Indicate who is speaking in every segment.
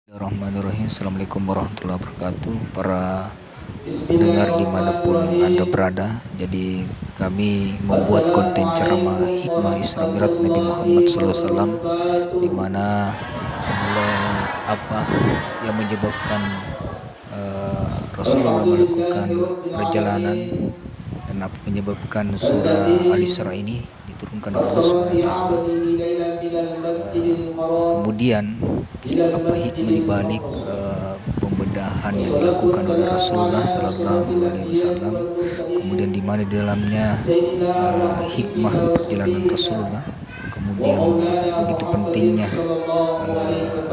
Speaker 1: Bismillahirrahmanirrahim. Assalamualaikum warahmatullahi wabarakatuh. Para pendengar dimanapun Anda berada. Jadi kami membuat konten ceramah hikmah Isra Mi'raj Nabi Muhammad SAW, di mana mulai apa yang menyebabkan Rasulullah melakukan perjalanan dan apa menyebabkan surah Al-Isra ini diturunkan oleh Allah Subhanahu wa taala. Kemudian apa hikmah dibalik pembedahan yang dilakukan oleh Rasulullah Sallallahu Alaihi Wasallam, kemudian di mana di dalamnya hikmah perjalanan Rasulullah, kemudian begitu pentingnya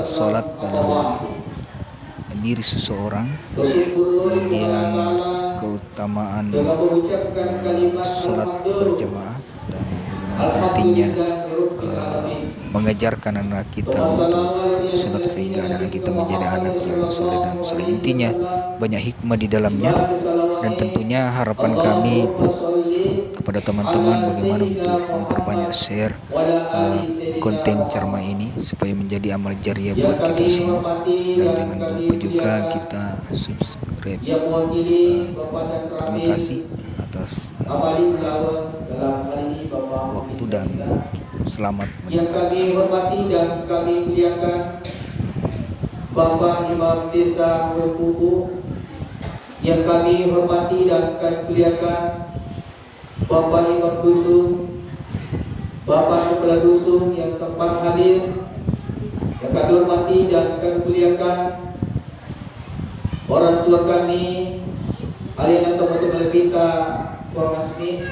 Speaker 1: sholat dalam diri seseorang, kemudian keutamaan sholat berjamaah, dan bagaimana pentingnya mengajarkan anak kita untuk sholat sehingga anak kita menjadi anak yang soleh dan soleh. Intinya banyak hikmah di dalamnya, dan tentunya harapan kami kepada teman-teman bagaimana untuk memperbanyak share konten ceramah ini supaya menjadi amal jariah buat kita semua, dan jangan lupa juga kita subscribe. Terima kasih atas waktu dan selamat mendengarkan.
Speaker 2: Kami hormati dan kami muliakan Bapak Imam Desa Rempupu, yang kami hormati dan kami muliakan Bapak Imam Dusun, Bapak Kepala Dusun yang sempat hadir, yang kami hormati dan kami muliakan orang tua kami, aliran teman-teman kita, Tuan Asmi,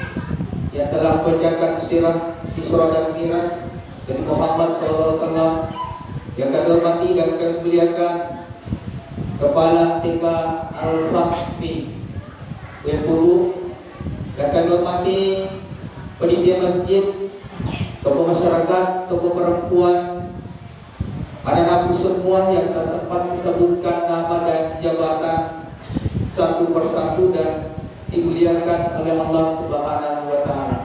Speaker 2: yang telah membacakan sirah Isra dan Mi'raj Nabi Muhammad SAW, yang kami hormati dan kami muliakan Kepala TK Al-Fahmi Wempuru, yang kami hormati pendidik masjid, tokoh masyarakat, tokoh perempuan, anak-anakku semua yang tak sempat disebutkan nama dan jabatan satu persatu dan dimuliakan oleh Allah Subhanahu wa taala.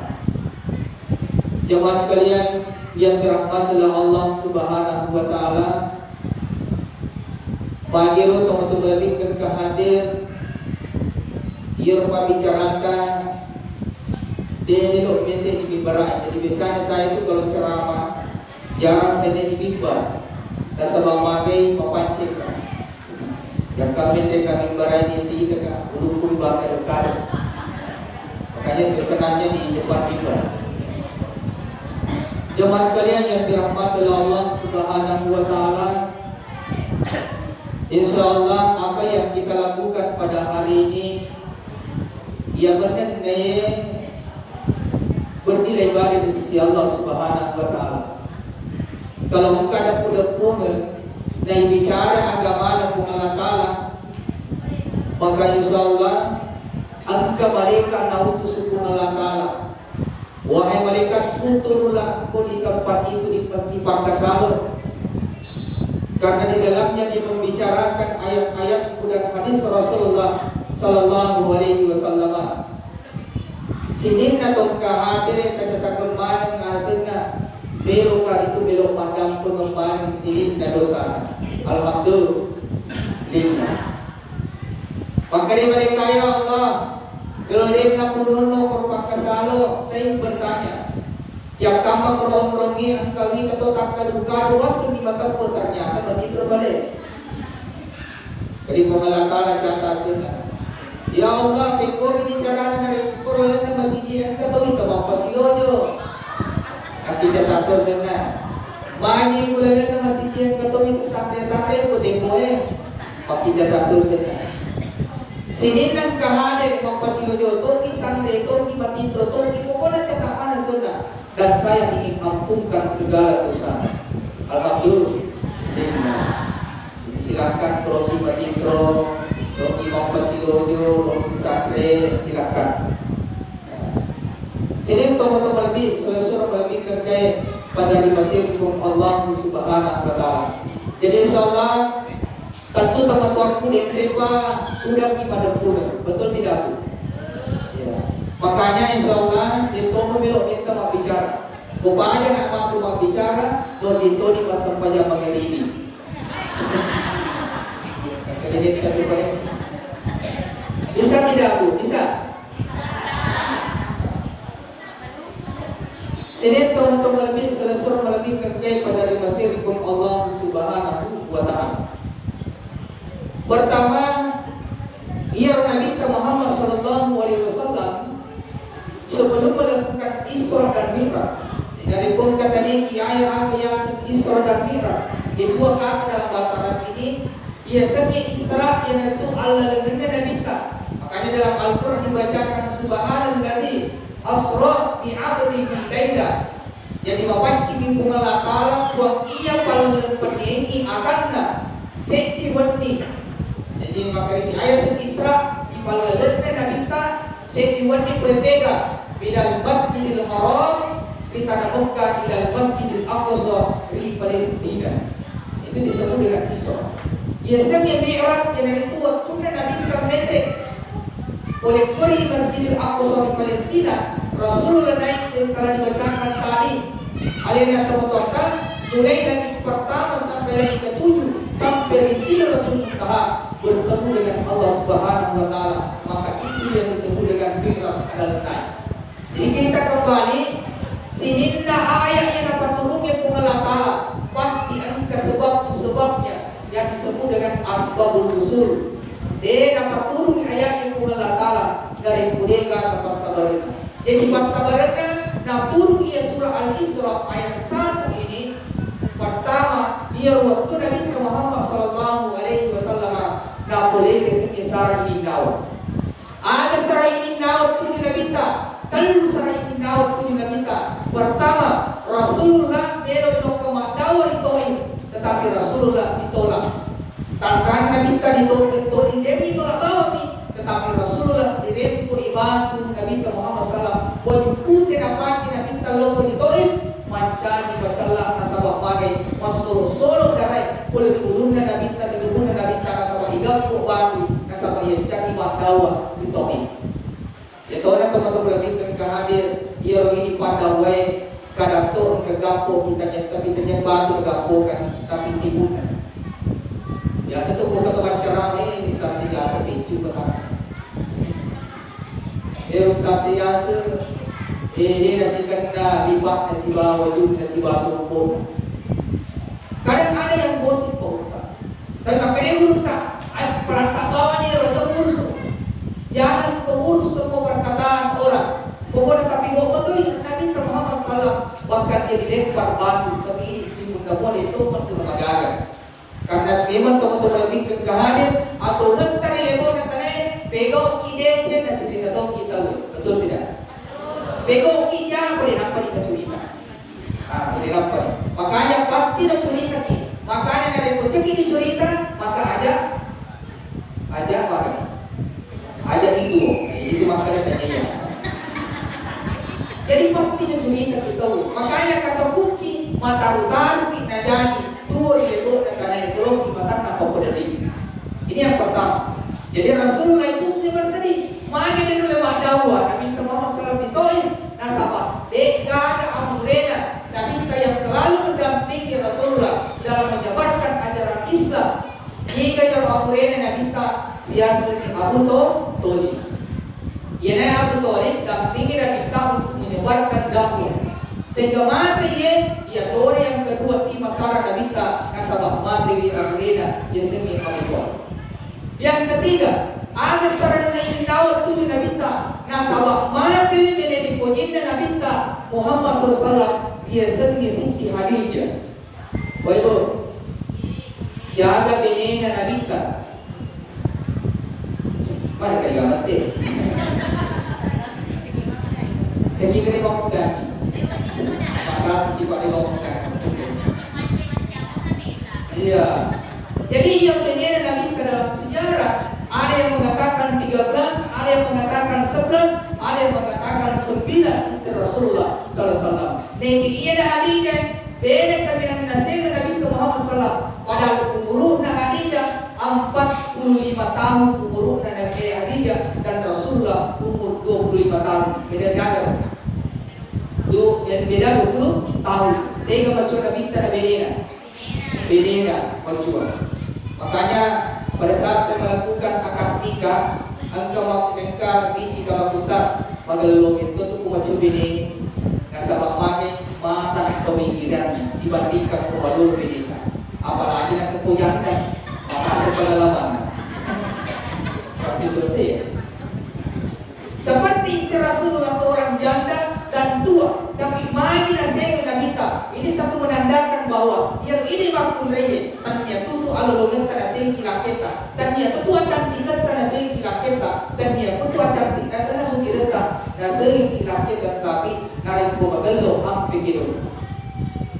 Speaker 2: Jemaah sekalian yang dirahmati oleh Allah Subhanahu wa taala, pagi teman-teman lebih ke hadir ia bicarakan dia elok minta di mimbar. Jadi biasanya saya itu kalau ceramah jarang saya di mimbar, dan sebab magai memancing. Yang kami dekat mimbar ini di dekat ulun bakal dekat. Makanya sesenannya di depan mimbar. Jemaah sekalian yang dirahmati oleh Allah Subhanahu wa taala, insyaallah apa yang kita lakukan pada hari ini ia bernilai baik di sisi Allah Subhanahu wa taala. Kalau engkau ada kuda-kuda na bicara agama Allah taala, maka insyaallah engkau mereka nautus Allah taala. Wahai malaikat, turunlah engkau di tempat itu, di Pangkasalo, karena di dalamnya dia membicarakan ayat-ayat dan hadis Rasulullah Sallallahu Alaihi Wasallam. Sinin atau kahadir kacata kemarin ngasihnya belok itu belok pandang pengembangan sinin dan dosa. Alhamdulillah. Maka di mereka ya Allah, kalau dia ngapurun ke Pangkasalo, saya bertanya, yang kamu kerong-kerongi engkau ini atau takkan buka dua sini maka ternyata bagi berbalik. Jadi pengalakala catasnya, ya Allah, pekor ini cara dari Quran dan masih dia kata itu apa silojo. Aki catat sana, mani bulan dan masih dia kata itu sampai ko tengok Aki catat sana. Sini nang kahadir kompasilojo toki sangre toki batindro toki pokoknya cetak mana sana, dan saya ingin ampunkan segala dosa. Alhamdulillah. Silakan roti batindro, roti kompasilojo, roti sangre, silakan. Sini tokoh-tokoh lebih seluruh lebih kerja pada dimasirkum Allah Subhanahu wa taala. Jadi insyaallah tentu teman-temanku di Kripa udah pada pulang, betul tidak Bu? Ya. Makanya insyaallah itu belok kita mau bicara. Rupanya nak mau bicara, lo itu di pasal pajak ini. Jadi kita boleh. Bisa tidak Bu? Bisa. Sini teman-teman lebih selesai lebih terkait pada masirkum Allah Subhanahu wa taala. Pertama, ia Nabi Muhammad sallallahu alaihi wasallam sebelum melakukan Isra dan Mi'raj. Dari pun kata ini ayat Isra dan Mi'raj. Di dua kata dalam bahasa Arab ini, biasanya Isra yang itu Allah dengan Nabi. Makanya dalam Al-Qur'an dibacakan subhanallazi asra bi 'abdihi laila. Jadi mapancing kung Allah Ta'ala kung iya palang penyengi akanna seki wani. Jadi maka ini ayat Isra di palang nabita seki wani pretega bidal masjidil haram di tanah Mekah ilal masjidil aqsa di Palestina. Itu disebut dengan Isra. Biasanya Mi'raj yang itu waktunya nabita pendek. Oleh kuri masjidil aqsa di Palestina, Rasulullah naik yang telah dibacakan tadi. Alihnya teman-teman mulai dari pertama sampai lagi ketujuh sampai Sidratul Muntaha bertemu dengan Allah Subhanahu wa taala. Maka itu yang disebut dengan Mi'raj adalah naik. Jadi kita kembali sininna ayat yang dapat turunnya Allah Ta'ala pasti angka sebabnya yang disebut dengan asbabul nuzul. Dia dapat turun ayat yang Allah Ta'ala dari budeka ke pasabarana. Jadi pasabarana nah turun ia surah Al-Isra ayat 1 ini pertama dia waktu Nabi Muhammad sallallahu alaihi wasallam nah boleh kesara ini daw. Ada sara ini daw tujuh Nabi ta. Telu sara ini daw tujuh Nabi ta. Pertama Rasulullah melo itu kemadawar itu tetapi Rasulullah ditolak. Tanpa Nabi ta ditolak demi ditolak bawa tetapi Rasulullah dirempu ibadu Nabi Muhammad sallallahu wajibute napaki na pinta loko ni Toim mancani bacala nasabak magai masolo darai boleh diulunna na pinta diulunna na pinta nasabak igaw ko batu nasabak yang cani madawa di Toim. Ito na teman-teman lebih hadir iyo ini padawai kadato kegapo kita yang batu kegapokan tapi dibuka. Ya satu buka tempat ceramah ini stasi jasa pincu betapa. Stasi jasa ini nasi kena lipat nasi bawa wajib nasi basuh pun. Kadang ada yang gosip Ustaz. Tapi makanya urus tak. Perantau bawa ni orang urus. Jangan keurus semua perkataan orang. Pokoknya tapi gua betul Nabi Muhammad SAW bahkan dia dilempar batu tapi di mudah-mudahan itu masih lembaga. Karena memang teman-teman lebih kehadir atau nentar lebo nanti pegau ide dan cerita tahu kita betul tidak? Bego ija boleh nampak di cerita. Boleh nampak. Makanya pasti ada cerita ni. Makanya kalau kau cek ini cerita, maka ada apa? Ada itu makanya tanya ya. Jadi pasti ada cerita kita. Makanya kata kunci mata utaru kita jadi tuh lebo dan karena itu di mata apa pada ini. Ini yang pertama. Jadi Rasulullah itu sudah bersedih. Makanya dia dulu lewat dakwah Nabi Muhammad SAW ditoin nasabah deka ada amrena Nabi yang selalu mendampingi Rasulullah dalam menyebarkan ajaran Islam. Jika yang amrena Nabi biasa di Abu Thalib. Ia Abu Thalib dampingi Nabi untuk menyebarkan dakwah. Sehingga mati ia tori yang kedua di masyarakat Nabi nasabah mati di amrena ia semi Abu Thalib. Yang ketiga ada sarana indawat tujuh Nabi nasabah mati menjadi pojinda Nabi Muhammad SAW dia sendiri Siti Khadijah. Baik siaga benena Nabi mari kita mati. Jadi kita ngomongkan. Maka Siti Pak ngomongkan. Iya. Jadi yang benena Nabi dalam sejarah ada yang mengatakan 13, ada yang mengatakan 11, ada yang mengatakan 9 istri Rasulullah sallallahu alaihi wasallam. Niki iya Khadijah beda kabinan nasihat Nabi Muhammad sallallahu padahal umurna Khadijah 45 tahun umurna Nabi Khadijah dan Rasulullah umur 25 tahun. Beda siapa? Yang beda 20 tahun. Tiga macam Nabi tak beda. Beda macam. Makanya pada saat saya melakukan akad nikah, engkau biji kama Ustaz magalulong itu tuh kumacubi ni nasabak makin matang pemikiran dibandingkan kumalul menikah. Apalagi nasa pujanda, maka pengalaman. Waktu itu ya. Seperti istri Rasulullah seorang janda dan tua, tapi magi nasega namita. Ini satu menandakan bahwa yang ini makun reye, tanya tutu alolongan tanah sengki laketa, tanya tutu cantik tanah sengki laketa, tanya tutu cantik asana sungireta, nasengki laketa tapi narik pemagalo ampe kido.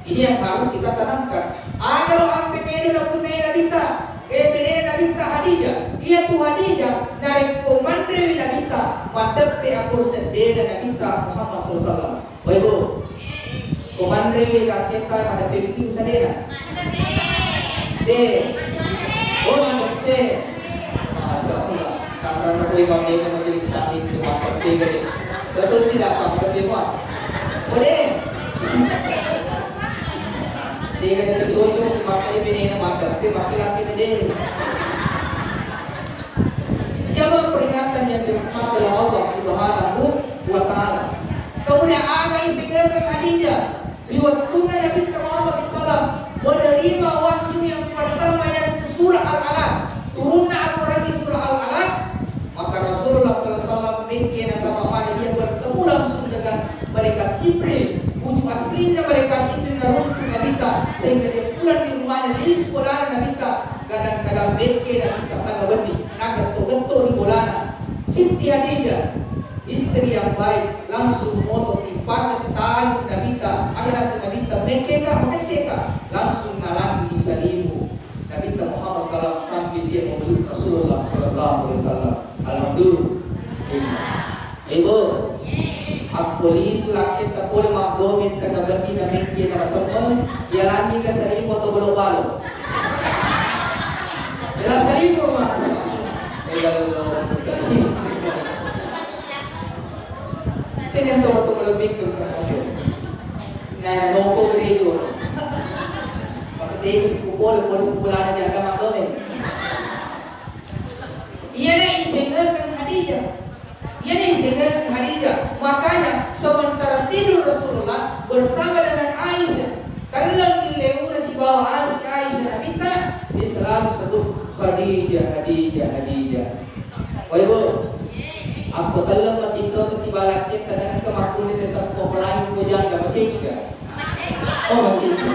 Speaker 2: Ini yang harus kita tanamkan. Agar ampe kido na punay nabita. Pinay nabita Hadijah, iya tu Hadijah narik komandre nabita, madep aku sendiri nabita Muhammad SAW. Ibu, komandre kita pada pemimpin sendiri. Oh madep Masya Allah. Karena aku imam dia majelis taklim di madep gede. Betul tidak Pak madep dia? Boleh. Dia kata cucu pakai bini nama tapi pakai laki dia. Jawab peringatan yang dirahmati oleh Allah Subhanahu wa Ta'ala. Kemudian agai segera ke Khadijah liwat punna Nabi Muhammad SAW menerima wahyu yang pertama yang surah Al-Alaq. Turunna Al-Quran di surah Al-Alaq. Maka Rasulullah SAW bikin sama mana dia bertemu langsung dengan malaikat Jibril. Wujud aslinya malaikat Jibril naruntuk Nabita sehingga dia pulang di rumahnya di sekolah Nabita. Kadang-kadang beke dan kita tangga benih nageto-geto di bolana. Siti Hadijah istri yang baik langsung moto timpakan tahan Nabita agar nasi Nabita mekeka mekeceka langsung nalangi salimu Nabita Muhammad SAW sambil dia memeluk Rasulullah SAW. Alhamdulillah. Ibu aku isulah kita boleh makdomin kata benih dan mekki nama semua yalangi ke salimu atau belum-belum jelas salimu mas saya yang tahu lebih ke nah nongko begitu maka dia sekupol sebulan aja agak makdomin ia nak isengakan Hadijah makanya sementara tidur Rasulullah bersama dengan Aisyah kalau dileuna si bawah Aisyah minta dia selalu sebut Khadijah. Oh ibu, aku kalau begitu si balak kita dan kemakunin tetap pepelangi pujang gak macam juga. Oh macam itu.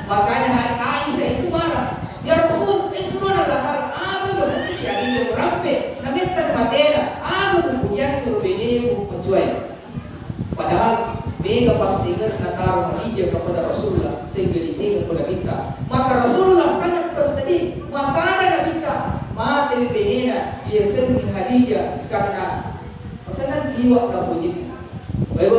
Speaker 2: Makanya hari Aisyah itu marah. Ya Rasul, suruh Allah Taala berarti si Hadijah berampe. Naminta matera, pujang berbeda mencuai. Padahal mega pastikan nataruh Hadijah kepada Rasulullah sehingga disingkat kepada kita. Maka Rasulullah sangat bersedih. Masalah dah kita mati benena dia sendiri Hadijah karena pesanan liwat dah fujit. Baik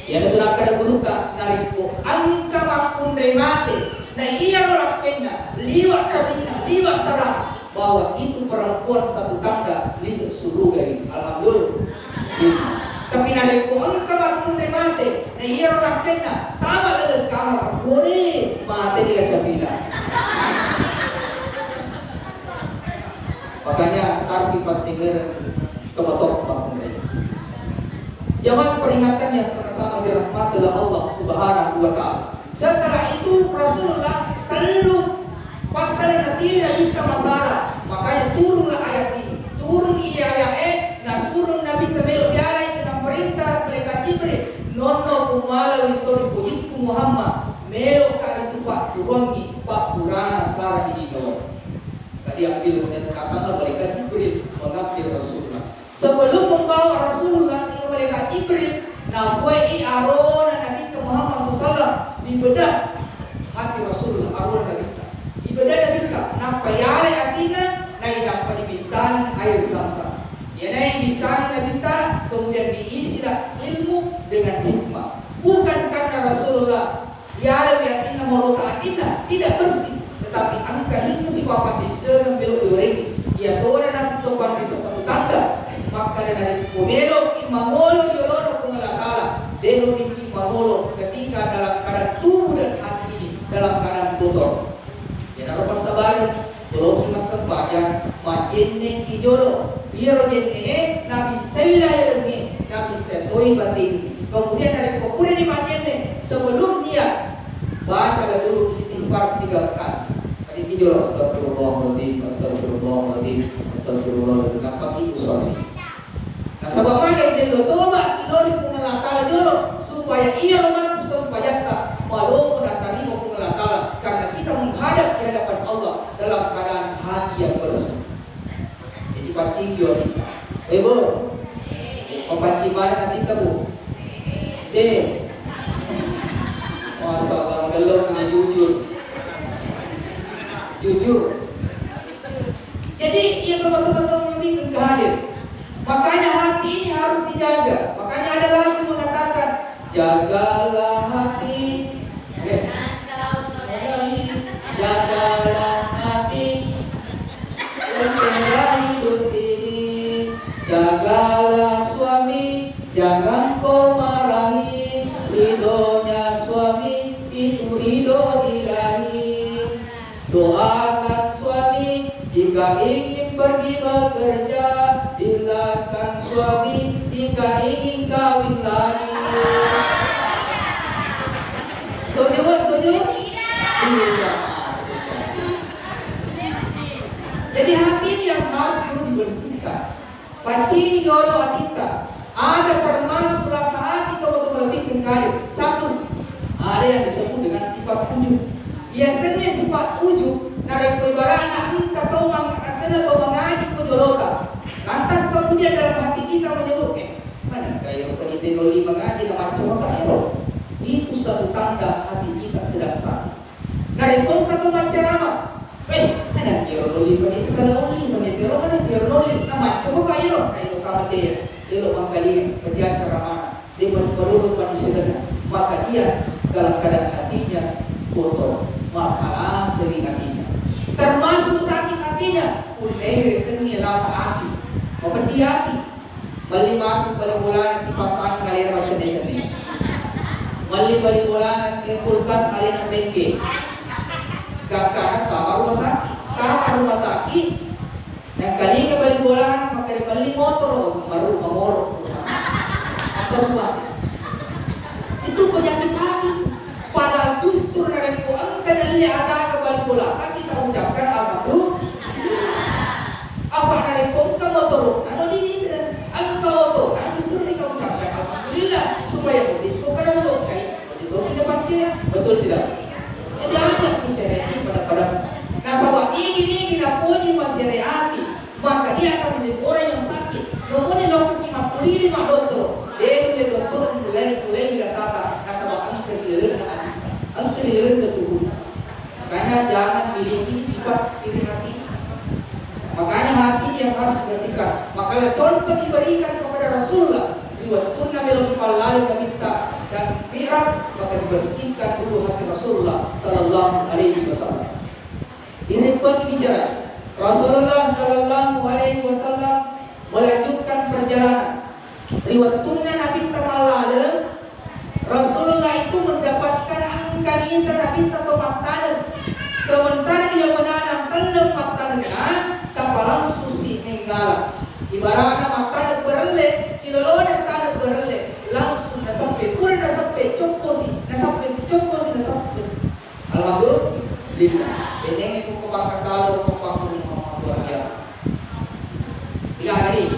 Speaker 2: yang itu nak ada guru tak narik ko angka makun dari mati. Nah iya orang kena liwat katina liwat sarang bahwa itu perempuan satu tanda lisuk surga ini. Alhamdulillah. Tapi narik ko angka makun dari mati. Nah iya orang kena tamat dalam kamar boleh mati dia capila. Makanya tarpi pastinger kemotor makun dari. Zaman peringatan yang sama-sama dirahmati oleh Allah Subhanahu wa Ta'ala. Setelah itu Rasulullah teluk pasal nanti kita masalah. Makanya turunlah ayat ini. Turun ayat nah turun Nabi Tabelo bialai dengan perintah malaikat Jibril. Nono kumala witori pujitku Muhammad. Melo ka itu Pak Turongi, Pak Purana Sarah ini kawan. Tadi ambil dan kata malaikat Jibril mengambil Rasulullah. Sebelum membawa Rasulullah ke malaikat Jibril, nafai arona Nabi Muhammad SAW di bedah hati Rasulullah arona Nabi. Di bedah Nabi nafai ale atina naik dapat dibisain air Zamzam. Ya naik bisain Nabi kemudian diisilah ilmu dengan hikmah. Bukan karena Rasulullah ya ale atina morota atina tidak bersih, tetapi angka hikmah si bapak diserang belok dioregi. Ya tora nasi topan itu satu tanda. Maka dari kumelo imamolo yoloro pengelatala deno diki mamolo ketika dalam keadaan tubuh dan hati ini dalam keadaan kotor. Ya dalam pasal sabaran jolo mas sembahyang majenne kijolo biar jenne nabi sewilayah ini nabi setoi batin kemudian dari kemudian di majenne sebelum niat baca dulu istighfar 3 kali tadi kijolo astagfirullahaladzim astagfirullahaladzim astagfirullahaladzim nampak itu sorry. Nah sebab mana dia tobat ilori pungalatala dulu supaya ia mampu supaya malu menatani pungalatala karena kita menghadap di hadapan Allah dalam keadaan hati yang bersih. Jadi pacing kita. Bu, papaci mana kita bu? Masalah gelap ni jujur. Jadi yang betul-betul membimbing kehadir. Makanya hati ini harus dijaga. Makanya ada lagu mengatakan jagalah hati, jagalah hati, jagalah hidup ini, jagalah suami, jangan kau marahi, ridhonya suami itu ridho ilahi. Doakan suami jika ingin pergi bekerja, ikhlaskan suami jika ingin kawin lagi. Setuju? Tidak. Jadi hati ini yang harus perlu dibersihkan. Pacini yolo atita. Ada termasuklah saat itu untuk lebih kali. 1. Ada yang disebut dengan sifat ujub. Biasanya sifat ujub nareko ibarana engkau tahu asal kau mengaji kujoloka. Lantas kemudian dalam hati kita menyebut, mana kayak peneliti mengaji nama macam apa? Itu satu tanda hati kita sedang sakit. Dari tongkat tu macam apa? Mana kirololi peneliti salah oli, peneliti mana kirololi nama macam apa kayo? Kayo kawan dia, dia mengkali kerja cara mana? Dia berurut pada sederhana. Maka dia dalam keadaan hatinya kotor, masalah sering hatinya. Termasuk sakit hatinya, ulai resmi rasa hati. Memberi hati, balik bulan di pasangan kalian macam ni. Balik bulan ke kulkas kalian bengke. Kakak rumah sakit. Yang kali ke balik bulan pakai balik motor, baru memorok atau rumah. Itu penyakit hati. Padahal justru dari Quran kadang ada ke balik bulan kita ucapkan alhamdulillah. Apa dari Quran motor? Kalau ini engkau tu, justru kita ucapkan alhamdulillah supaya begitu kadang berdoa. Begitu kita baca, betul tidak? Jadi ajak masyarakat pada nah sebab ini nak puji masyarakat, maka dia akan menjadi orang yang sakit. Kemudian dokter kita pilih mak dokter, dia dokter mulai bila sata, nah sebab angker ke tubuh. Makanya jangan miliki sifat iri hati. Makanya hati yang harus dibersihkan. Maka contoh diberikan kepada Rasulullah. Riwayatun Nabi Muhammad minta dan Mi'raj maka dibersihkan dulu hati Rasulullah sallallahu alaihi wasallam. Ini bicara Rasulullah sallallahu alaihi wasallam melanjutkan perjalanan. Riwayatun Nabi Tamalala Rasulullah itu mendapatkan angka kita Nabi Tamatana. Sementara dia menanam telur matanya tapalang susi menggala. Ibaratnya matanya berlek, silolo dan tanah berlek, langsung nasampai pura nasampai cokosi, nasampai Alhamdulillah. Ini itu kepada selalu kepada luar biasa. Bila hari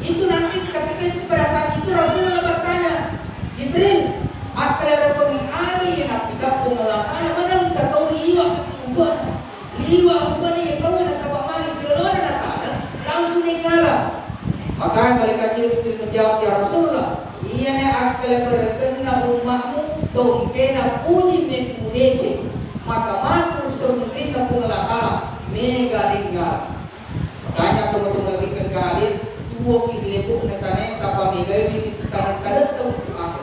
Speaker 2: itu nanti ketika itu pada saat itu Rasulullah bertanya, Jibril, akal ada pengingani yang nak tidak pengelakkan, mana kita tahu liwa kasih ubah ni tahu nak sabak mari silolo dan tanah langsung digala. Maka mereka Jibril menjawab, ya Rasulullah, ia ni akal berkena umatmu tongkena puji mekudece, maka matur suruh kita pengelakkan mega tinggal. Makanya teman-teman lebih kekalit tuo kilebuk na tanay tapamigay ni kadat to ako.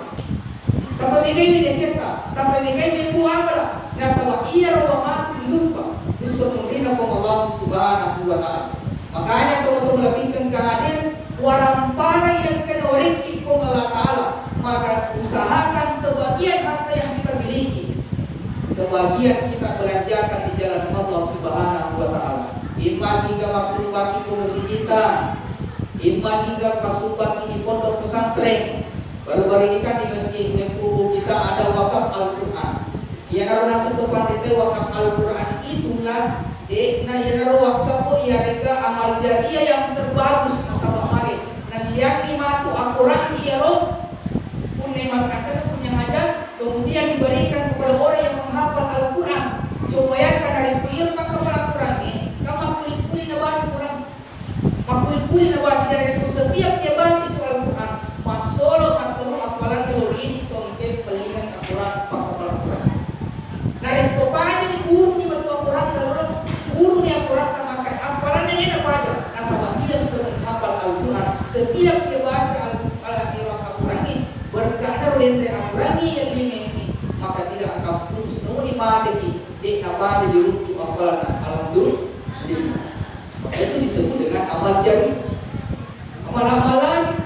Speaker 2: Tapamigay ni ceta, tapamigay ni buwala na sa wakiya ro matu ilupa. Gusto mong rin ako Allah subhanahu wa ta'ala. Makanya teman-teman lebih kekalit warang para yang kena oriki ko Allah Ta'ala, maka usahakan sebagian harta yang kita miliki, sebagian kita belanjakan di Allah Subhanahu wa taala. Imma giga masubaki ko masjidita. Imma giga masubaki di pondok pesantren. Baru-baru ini kan di masjid yang kubu kita ada wakaf Al-Qur'an. Yang harus setepan itu wakaf Al-Qur'an itulah dekna yang harus wakaf ya rega amal jariah yang terbagus nasabah mari. Dan yang dimatu Al-Qur'an dia roh punya kasar punya ngajar kemudian diberikan kepada orang yang menghafal Al-Qur'an. Coba ya kan dari kuil maka Al-Qur'an ini kamu kulit-kulit na baca Quran. Makulit-kulit na baca dari setiap dia baca itu Al-Qur'an. Masolo atau apalan teori ini tongket pelingan Al-Qur'an pakal Al-Qur'an. Dari pokoknya di guru di batu Al-Qur'an terus guru di Al-Qur'an maka apalan ini na baca. Nasabah dia sudah menghafal Al-Qur'an. Setiap dia baca Al-Qur'an ini berkadar dari Al-Qur'an yang ini maka tidak akan putus nuni mati di nama di ruku apalan alhamdulillah. Itu disebut dengan amal jari. Amal-amalan.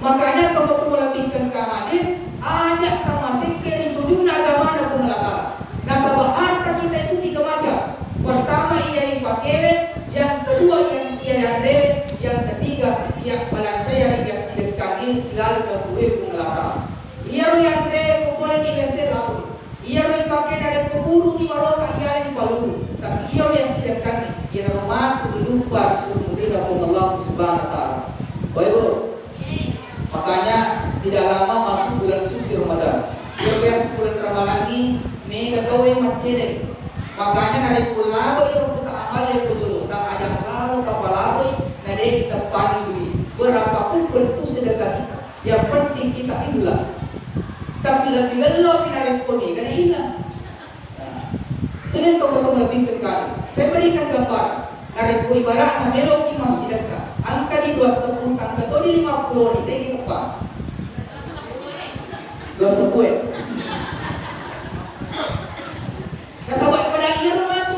Speaker 2: Makanya kalau melebihkan ke hadir, ajak tamasik ke tujuh agama dan pengelakal. Nasabah harta kita itu 3 macam. Pertama ia yang pakai, yang kedua yang rewet, yang ketiga yang balancaya yang sedekah lalu kedua pengelakal. Ia yang rewet boleh digeser lalu. Ia yang pakai dari keburu di marotan ia yang palu. Tapi ia yang sedekah ia rumah tu lupa sumber Allah Subhanahu wa taala. Baik. Makanya tidak lama masuk bulan suci Ramadan. Biasa bulan Ramadan ini mega gawe macet. Makanya dari pulau yang kita amal yang betul. Tak ada lalu kapalaboy nade kita pani berapapun bentuk sedekah kita. Yang penting kita ikhlas. Tapi lebih lelok dari koni dan ikhlas. Selain tokoh lebih kekal. Saya berikan gambar dari ibarat melok di masjid dekat. Angka di 210, angka di 50 ini kita pak. 210. Sahabat pada irmatu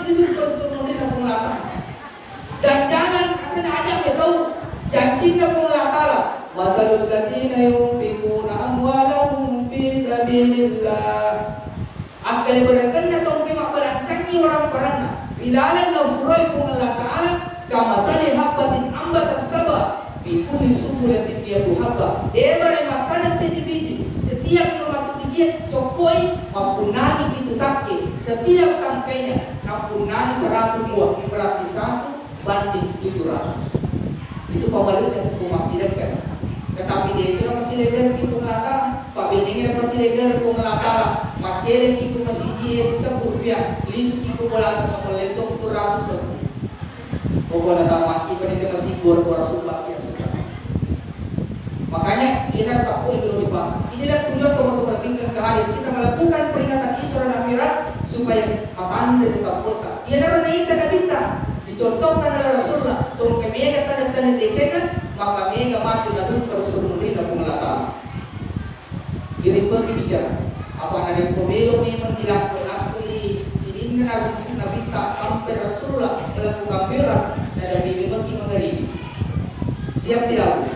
Speaker 2: jujur bersuruh di pengelatan. Dan jangan sengaja tahu janji pengelatan. Matalul ladina yunfikuna amwalahum fi sabilillah. Akal berkenaan tongke mabalancangi orang peranna. Bilalan naburai Allah Ta'ala kama salih habatin ambat as-sabah fi kulli subulatin biyadu habba. Debare matana sedividi. Setiap rumah tujuan cokoi mampunani itu takke. Setiap tangkainya mampunani 102. Berarti 1 banding 700. Itu pemalu dan masih dekat. Tetapi dia itu masih legal di pengelatan. Pak Beningnya masih legal di pengelatan. Macele itu masih dia sisa rupiah. Lisu itu pengelatan oleh lesok tu ratus. Pokoknya tamat ibadah kita masih bor-bor sumpah biasa. Makanya ini tak boleh belum dibahas. Inilah tujuan teman-teman bimbingan ke hadir. Kita melakukan peringatan Isra dan Mi'raj supaya anda tetap kota. Ia darah kita tak minta. Dicontohkan oleh Rasulullah. Tolong kami yang tanda-tanda decekan. Maka mereka mati dan tersuruhin dan pengelatan. Jadi pergi bicara. Apa ada pemilu memang dilakukan sini Nabi tak sampai Rasulullah melakukan berat dan Nabi pergi mengeri. Siap tidak?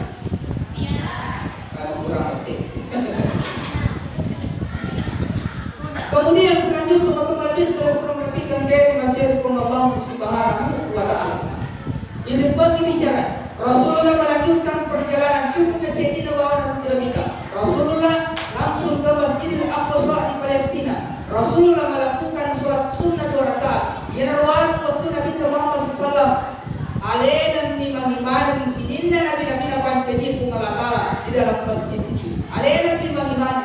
Speaker 2: Siap. Karena kurang hati. Kemudian selanjutnya teman-teman bisa suruh merapikan dari masyarakat Allah Subhanahu wa taala. Ini pergi bicara. Rasulullah melanjutkan perjalanan cukup ke Sayyidina Bawana Rasulullah. Rasulullah langsung ke Masjidil Aqsa di Palestina. Rasulullah melakukan sholat sunnah 2 rakaat. Yang waktu Nabi Muhammad SAW dan mimang-imang di sini Nabi pancaji pengelatala di dalam masjid itu. Nabi mimang-imang.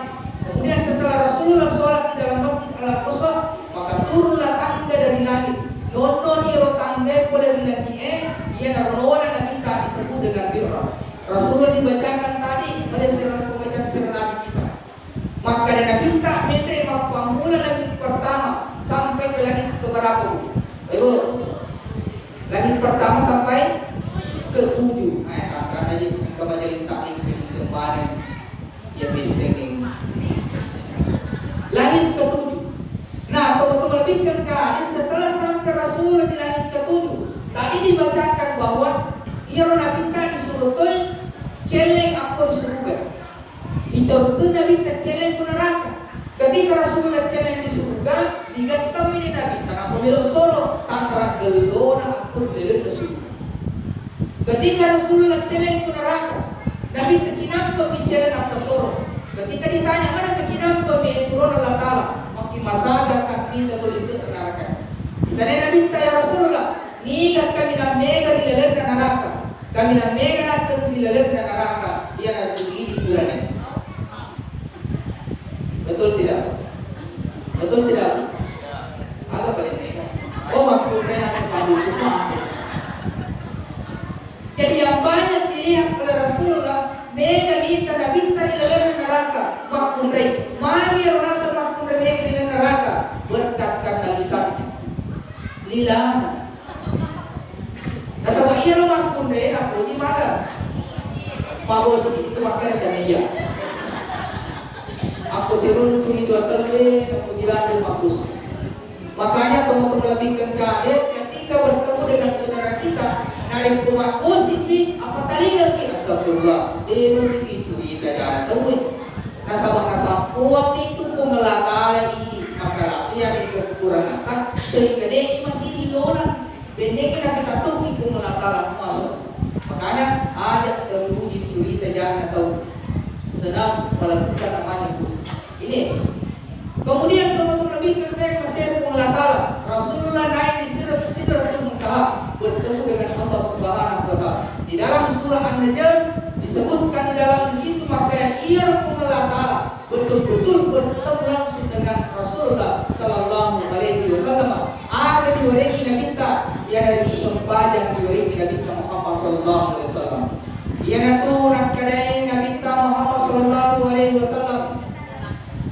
Speaker 2: Kemudian setelah Rasulullah sholat di dalam Masjid Al-Aqsa, maka turunlah tangga dari langit. Nono niro tangga boleh dilagi ia narola Nabi tak disebut dengan birra. Rasulullah dibacakan tadi oleh pembacaan sirah Nabi kita. Maka dari Nabi tak menerima pamula langit pertama sampai ke langit keberapa? Ayo, langit pertama sampai ke 7. Akan aja ke majelis taklim di Semarang. Ya bisa ini. Langit ke-7. Nah, teman-teman lebihkan keadaan setelah sampai Rasulullah di langit ke-7. Tadi dibacakan bahwa ia Nabi tak disuruh celeng aku di surga. Disuruh Nabi tak celeng ke neraka. Ketika Rasulullah celeng di surga, digantam ini Nabi. Kenapa Apabila solo tanra gelona aku leleng Rasul. Ketika Rasulullah celeng ke neraka, Nabi kecinam pembicaraan apa solo. Ketika ditanya mana kecinam pembicaraan Allah Taala, makin masaga kami tak boleh ke neraka. Ditanya Nabi ya Rasulullah, ni kami nak mega di leleng neraka, kami nak mega nasib di leleng neraka, dia nak ini bulannya. Betul tidak? Betul tidak? Agak paling mega. Oh maksudnya nasib padu semua. Jadi yang banyak dilihat oleh Rasulullah, mega ni tak bintar di dalam neraka. Waktu mereka, mari orang nasib waktu mereka di dalam neraka berkat karena lisannya. Lila. Nasib ia orang waktu mereka puji marah. Mabos itu makanya jangan dia. Aku sirun tu itu terlebih, aku jalan dan bagus. Makanya teman-teman lebihkan kaget ketika bertemu dengan saudara kita, narik rumah positif, apa taliga kita astagfirullah, ini cerita jangan tahu. Nasabah kuat itu pengelatala ini masalah yang kekurangan kan, sehingga dia masih dilola. Pendek kita tuh pengelatala masuk. Makanya ada terpuji cerita jangan tahu. Senang melakukan namanya khusus. Ini. Kemudian teman-teman lebih dari Mesir pengelatala. Rasulullah naik di Sidratul Muntaha bertemu dengan Allah Subhanahu wa Ta'ala. Di dalam surah An-Najm disebutkan di dalam situ maka ia pengelatala betul-betul bertemu langsung dengan Rasulullah Sallallahu Alaihi Wasallam. Ada diwariki Nabi kita yang dari sempajang diwariki Nabi Muhammad Sallallahu Alaihi Wasallam. Ia tu nak kadai Nabi Muhammad Sallallahu Alaihi Wasallam.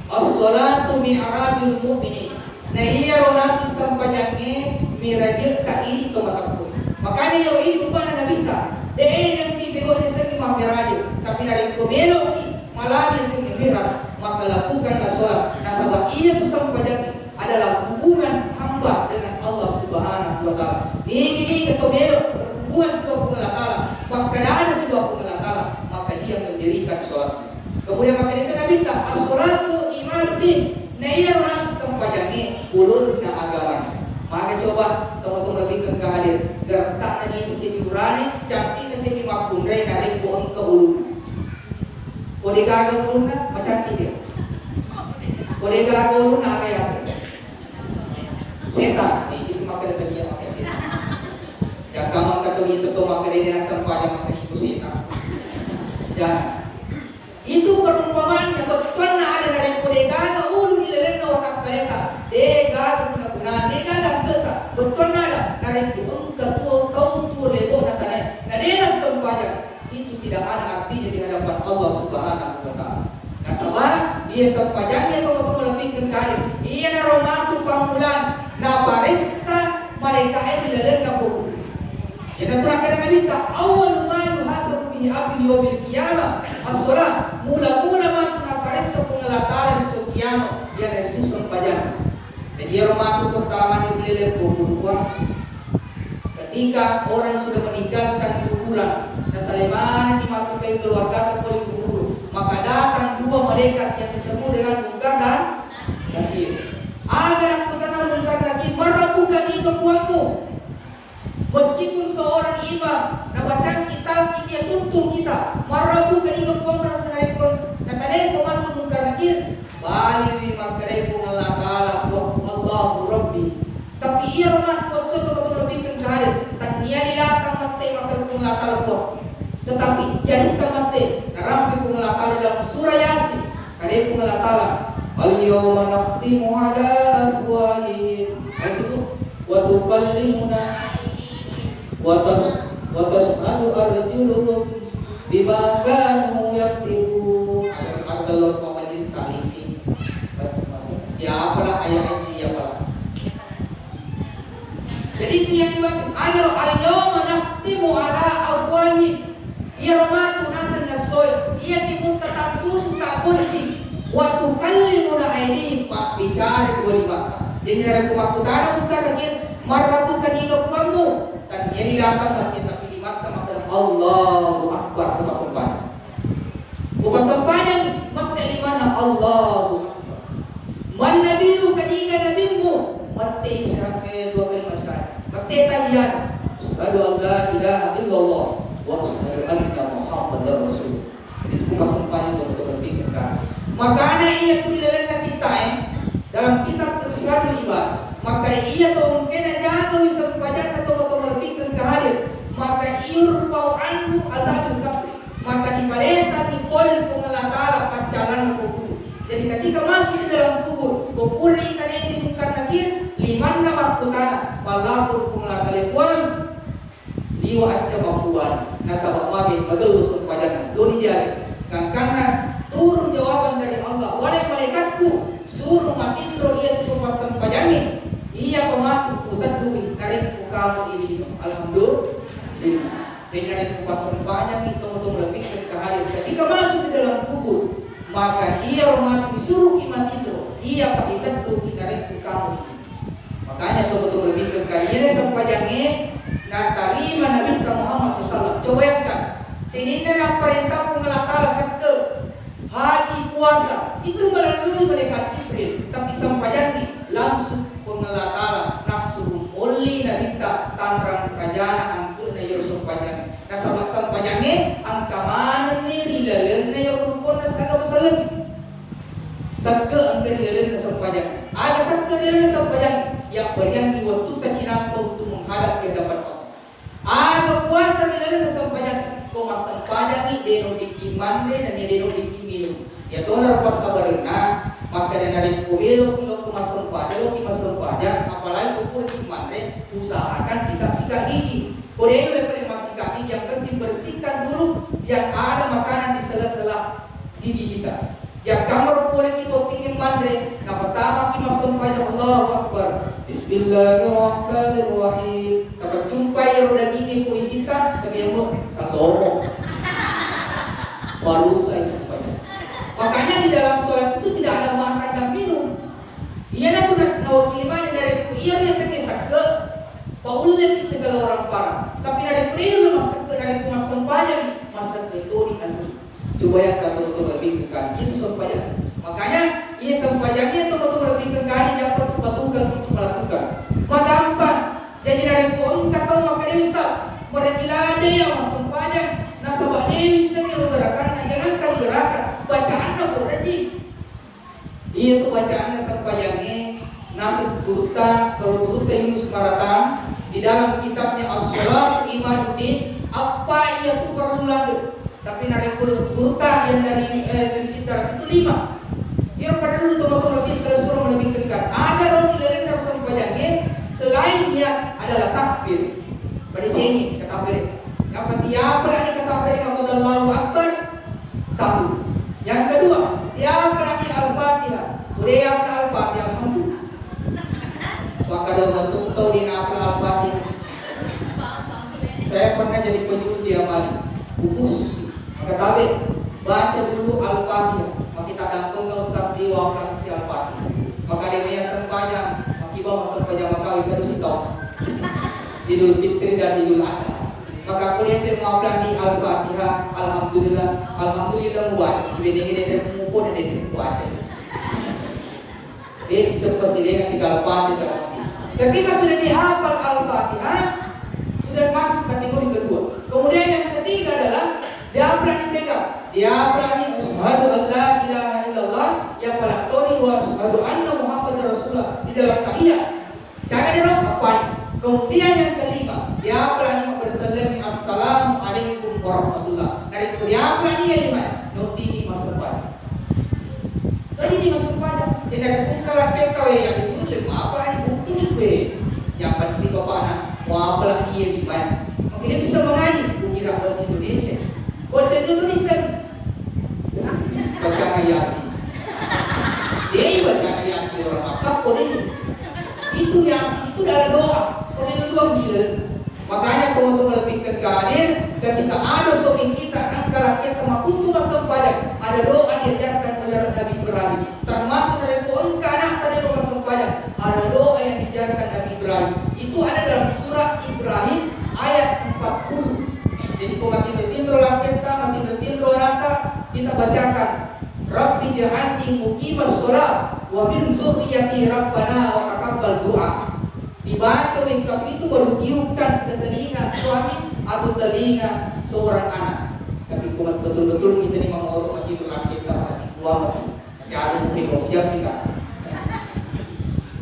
Speaker 2: As-salatu mi'rajul mu'minin. Nah iya ronasi sampajangnya mirajek ka ini to mataku. Makanya yo ini upana Nabi ta. Deh nanti bego di segi miraje, tapi dari komelo ki malah di segi mirat, maka lakukanlah salat. Nasabah iya tu sampajangnya adalah hubungan hamba dengan Allah Subhanahu wa Ta'ala. Ini ketomelo hubungan sebuah pengelatala. Maka ada sebuah pengelatala, maka dia mendirikan salat. Kemudian maka itu Nabi ta as-salatu imanuddin. Nah iya orang sampajangnya ulun na agama. Maka coba teman-teman lebih ke hadir. Gertak nani kesini urani, cantik kesini makundai narik buang ke ulun. Kode gagal ulun na macam dia. Kode gagal ulun na kaya setan. Itu maka datang dia maka setan. Yang kamu kata itu tu maka dia nak sampajang maka itu setan. Jangan. Itu perumpamannya betul na ada dari kode gagal ulun ilalen na watak mereka. De gagal guna de gagal kita betul na ada dari buang ke kau tu lebo na tanah. Nah dia nak sampajang itu tidak ada artinya di hadapan Allah Subhanahu wa Ta'ala. Nasabah dia sampajangnya kalau melebihkan kali. Ia na romatu pamulan na paressa malaikat itu ilalen na buku. Yang terakhir Nabi ta awal ma yuhasabu bihi abdi yaumil qiyamah as-salat. Mula-mula matu na paressa pengelatala di kiamat dia dari itu sampajang. Jadi romatu pertama di ilalen buku ketika orang sudah meninggalkan kuburan dan saleman dimasuki keluarga oleh kubur, maka datang dua malaikat yang disebut dengan Munkar dan Nakir. Agar aku kata Munkar Nakir, merapukan ini kekuatmu. Meskipun seorang imam nak baca kitab dia tuntun kita, merapukan ini kekuatan senarikun. Dan tadi komandu Munkar Nakir, balik makarai pun Allah Taala Allahu Rabbi. Tapi ia rumah kuasa betul lebih kencari. Tania dilatang mati maka pengelatala buat. Tetapi jadi mati. Narampi pengelatala dalam surah Yasin. Kali pengelatala. Al-yawma nakhtimu ala afwahihim. Asbu wa tukallimuna wa tas'alu arjuluhum bima kanu yaktubun. Ada Lord majlis kali ini. Ya apalah ayat ini ya apalah. Jadi itu yang dibuat agar al-yawma naqtimu ala afwahihim. Ia ramatu nasan nasoy. Ia timun tatapun tak kunci. Wa tukallimuna aydihim pak bicara dua mata. Jadi dari kumakutana bukan lagi marapukan hidup kamu. Dan ia dilatang dan tapi di mata maka Allahu Akbar kepasempan. Kepasempan maka di mana Allahu Akbar. Man nabiyu kadiga nabimu mati syarakel sempanya untuk berpikirkan. Makanya ia tu dilalaikan kita dalam kitab Irsyadul Ibad. Maka ia tu mungkin jaga bisa membaca atau berpikir kehadir. Maka irfau anhu azabul qabri. Maka dipalesa dipol pengalat Allah pacalan kubur. Jadi ketika masuk di dalam kubur ini tadi bukan nakir liman nama kutana balapur pengalat lepuan liwa aja mampuan nasabak mage bagelus sempajan doni dia karena turun jawaban dari Allah wahai malaikatku suruh matindro ia sumpah sempajani ia pematu utadui dari kamu ini alhamdulillah dengan pasempanya itu untuk lebih ke hari ketika masuk di dalam kubur maka ia mati disuruh matindro ia pakai tentu dari kamu ini makanya untuk lebih ke hari sempajani dan terima Nabi Muhammad SAW. Coba bayangkan, sini adalah perintah pengelatala sekte haji puasa itu melalui malaikat Jibril, tapi sampajani langsung pengelatala nasurum oli Nabi tanrang kerajaan angku na Yusuf pajani. Nasabak sampajani angka mana ni rilalan na yang rukun nas agama salam. Sekte angka rilalan na sampajani. Ada sekte rilalan sampajani yang beriang di waktu kecinan untuk menghadap ke hadapan Allah. Aga puasa nilalang sampajak ko masampajak deno dikimande na deno dikimino ya tonar pas sabarna maka dari kubelo kilo ko masampajak apalagi ko dikimande usahakan tidak sikat gigi kodeo lepas sikat gigi yang penting bersihkan dulu yang ada makanan di sela-sela gigi kita yang kamar boleh kita tinggi mande na pertama kita masampajak Allahu Akbar Bismillahirrahmanirrahim. Dapat jumpai roda gigi ko isita, tapi yang mau katomo. Baru saya sampaikan. Makanya di dalam sholat itu tidak ada makan dan minum. Ia nak nawakili mana dari ku ia biasa ke Paul lebih segala orang parah. Tapi dari ku ia masak dari ku sampaikan masak itu di asli. Coba yang kata betul berpikirkan itu sampaikan. Makanya ia sampaikannya itu betul berpikirkan yang betul-betul untuk melakukan. Gampang. Jadi dari pohon kata maka dia Ustaz mereka yang masuk banyak nasabah dia bisa gerakan jangan gerakan bacaan apa berarti iya tuh bacaan sampaiannya nasib gurta kalau gurta Yunus Maratan di dalam kitabnya As-Salat Imanuddin apa ia tuh perlu lalu tapi dari gurta yang dari sitar itu 5 yang perlu teman-teman lebih suruh melebihkan agar orang lain harus sampaiannya selain niat adalah takbir. Pada sini takbir. Yang tiap kali takbir maka Allahu Akbar satu. Yang kedua, tiap kali Al-Fatihah. Udah Al-Fatihah alhamdulillah. Maka dalam tahu di Al-Fatihah. Saya pernah jadi penyuluh di Amali. Buku susi. Maka tabir baca dulu Al-Fatihah. Maka kita dampung ke Ustaz di wakil si Al-Fatihah. Maka dia sepanjang Ibadah masa pajama kawin si tahu Idul Fitri dan Idul Adha. Maka aku lihat maafkan di Al-Fatihah, alhamdulillah, alhamdulillah membaca. Beda-beda mengukur dan membaca. Seperti dengan 3 Al-Fatihah. Ketika sudah dihafal Al-Fatihah, sudah masuk kategori kedua. Kemudian yang ketiga adalah dia berani tegak. Dia berani asyhadu an la ilaha illallah yang pelakoni wa asyhadu anna Muhammadar Rasulullah di dalam tahiyat. Jangan dilupakan. Kemudian yang kelima, dia berani bersalami assalamualaikum warahmatullah. Dari dia berani yang lima, nanti di masa depan. Tadi di masa depan, jadi kalau kita yang itu lima apa ini bukti nih yang penting bapak nak mau apa lagi yang di mana? Mungkin dia bisa mengaji, kira bahasa Indonesia. Buat itu tulisan baca Yasin. Dia baca Yasin orang Makkah boleh. Itu Yasin itu adalah doa. Boleh itu doa bisa. Makanya teman-teman lebih kegadir ketika ada suami kita angkala kita makuntu masam pada ada doa diajarkan oleh Nabi Ibrahim. Termasuk dari Quran kanak tadi doa masam pada ada doa yang diajarkan Nabi Ibrahim. Itu ada dalam surah Ibrahim ayat 40. Jadi kalau mati bertindro kita mati bertindro rata kita bacakan Rabbi ja'alni muqimas shalah wa min dzurriyyati rabbana wa taqabbal du'a. Dibaca lengkap itu baru tiupkan ke telinga suami atau telinga seorang anak. Tapi kumat betul-betul kita ni mengurus lagi berlaki kita masih kuat lagi. Tapi ada mungkin kau jam kita.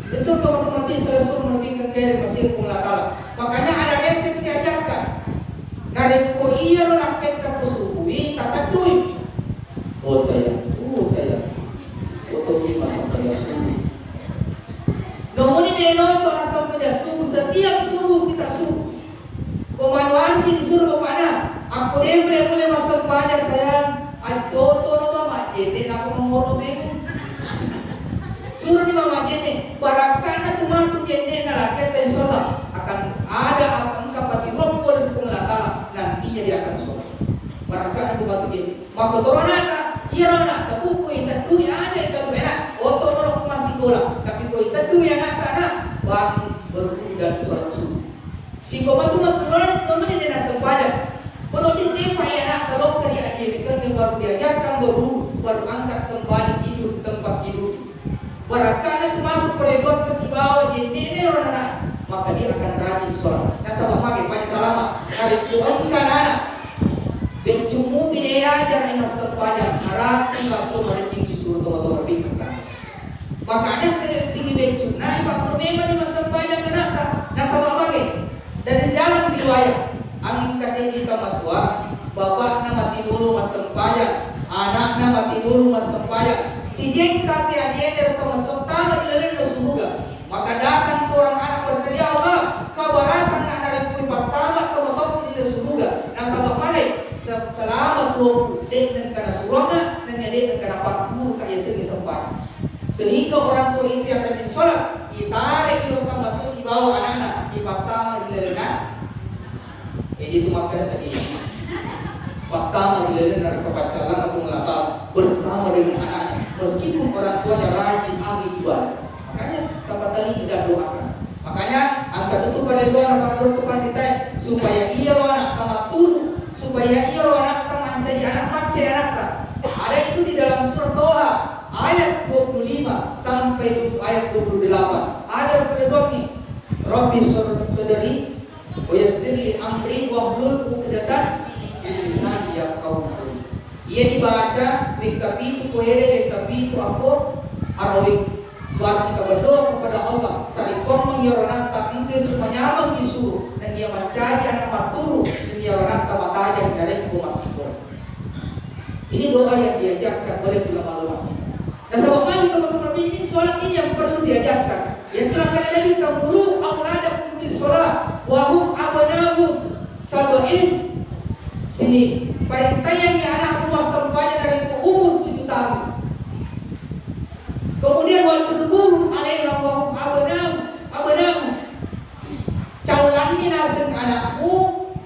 Speaker 2: Betul teman-teman Nabi selesai Nabi kekir masih kumulakala. Makanya ada resep diajarkan. Dari ko iya laket ka kusubui tatatui. Oh saya. Untuk masa subuh. Nomor ini neno itu asal subuh. Setiap subuh kita subuh. Pemanuan sih disuruh bapaknya. Aku dia boleh masuk pajak sayang. Aduh to no mama jadi aku mengurus memang. Suruh di mama jadi. Barakana cuma tu jadi nalaket dan sholat akan ada akan kapati rompol pengelakala nanti jadi akan sholat. Barakana cuma tu jadi. Maka toronata, iya rona. Tapi kau itu aja itu enak. Oto nolok masih bola. Tapi kau itu yang nak bangun berwudu dan sholat subuh. Si komatu matulon itu menjadi nasi pajak. Kalau di tempat yang nak kalau kerja aja ni baru diajarkan baru angkat kembali hidup tempat hidup. Barakana itu masuk peredot ke si bawah jadi orang anak maka dia akan rajin sholat. Nasabah magi banyak salama. Dari Tuhan kan anak. Bencumu bidaya ajar ni masa pajak. Harap tidak tu mari disuruh teman-teman bintang. Makanya sini bencum. Nah, Pak memang di masa pajak kenapa? Nasabah magi. Dan di dalam riwayat ang kasih di kamar tua, bapak nama tidur masa pajak, anak nama tidur masa pajak. Si jengka dia dari teman pertama dileleng ke surga. Maka datang seorang anak berteriak Allah, kau datang anak dari pun pertama teman di surga. Nasabah magi selamat lu dek dan karena surga dan dek karena pakur kaya segi sempat. Sehingga orang tua itu yang rajin sholat ditarik ke kamar tu si bawa anak-anak di pertama dilelena. Itu makan tadi. Pertama dilelena dari kebacalan atau melakal bersama dengan anaknya. Meskipun orang tuanya rajin ahli ibadah. Makanya tempat tadi tidak doakan. Makanya angkat itu pada doa nama tutupan kita supaya ia anak tamat turun, supaya ia anak tamat jadi anak macam anak tak. Ada itu di dalam surat Doha ayat 25 sampai ayat 28. Ada berdoa ni. Rabbi sadri wa yassir li amri wa hlul 'uqdatan min lisani yafqahu. Ia dibaca mengkapi itu aku Arabic. Baru kita berdoa kepada Allah. Salikon mengiyaran tak ingin menyamang disuruh dan dia mencari anak maturu dan dia orang tak mataja dari kumasiko. Ini doa yang diajarkan oleh ulama-ulama. Nah, sebab teman-teman ini solat ini yang perlu diajarkan. Yang telah kali Nabi tamuru auladakum bis salat wa hum abnahu sab'in sini. Perintah yang anak umur banyak dari umur 7 tahun. Kemudian wal tubuh alaihi wa hum abnahu. Calani naseng anakmu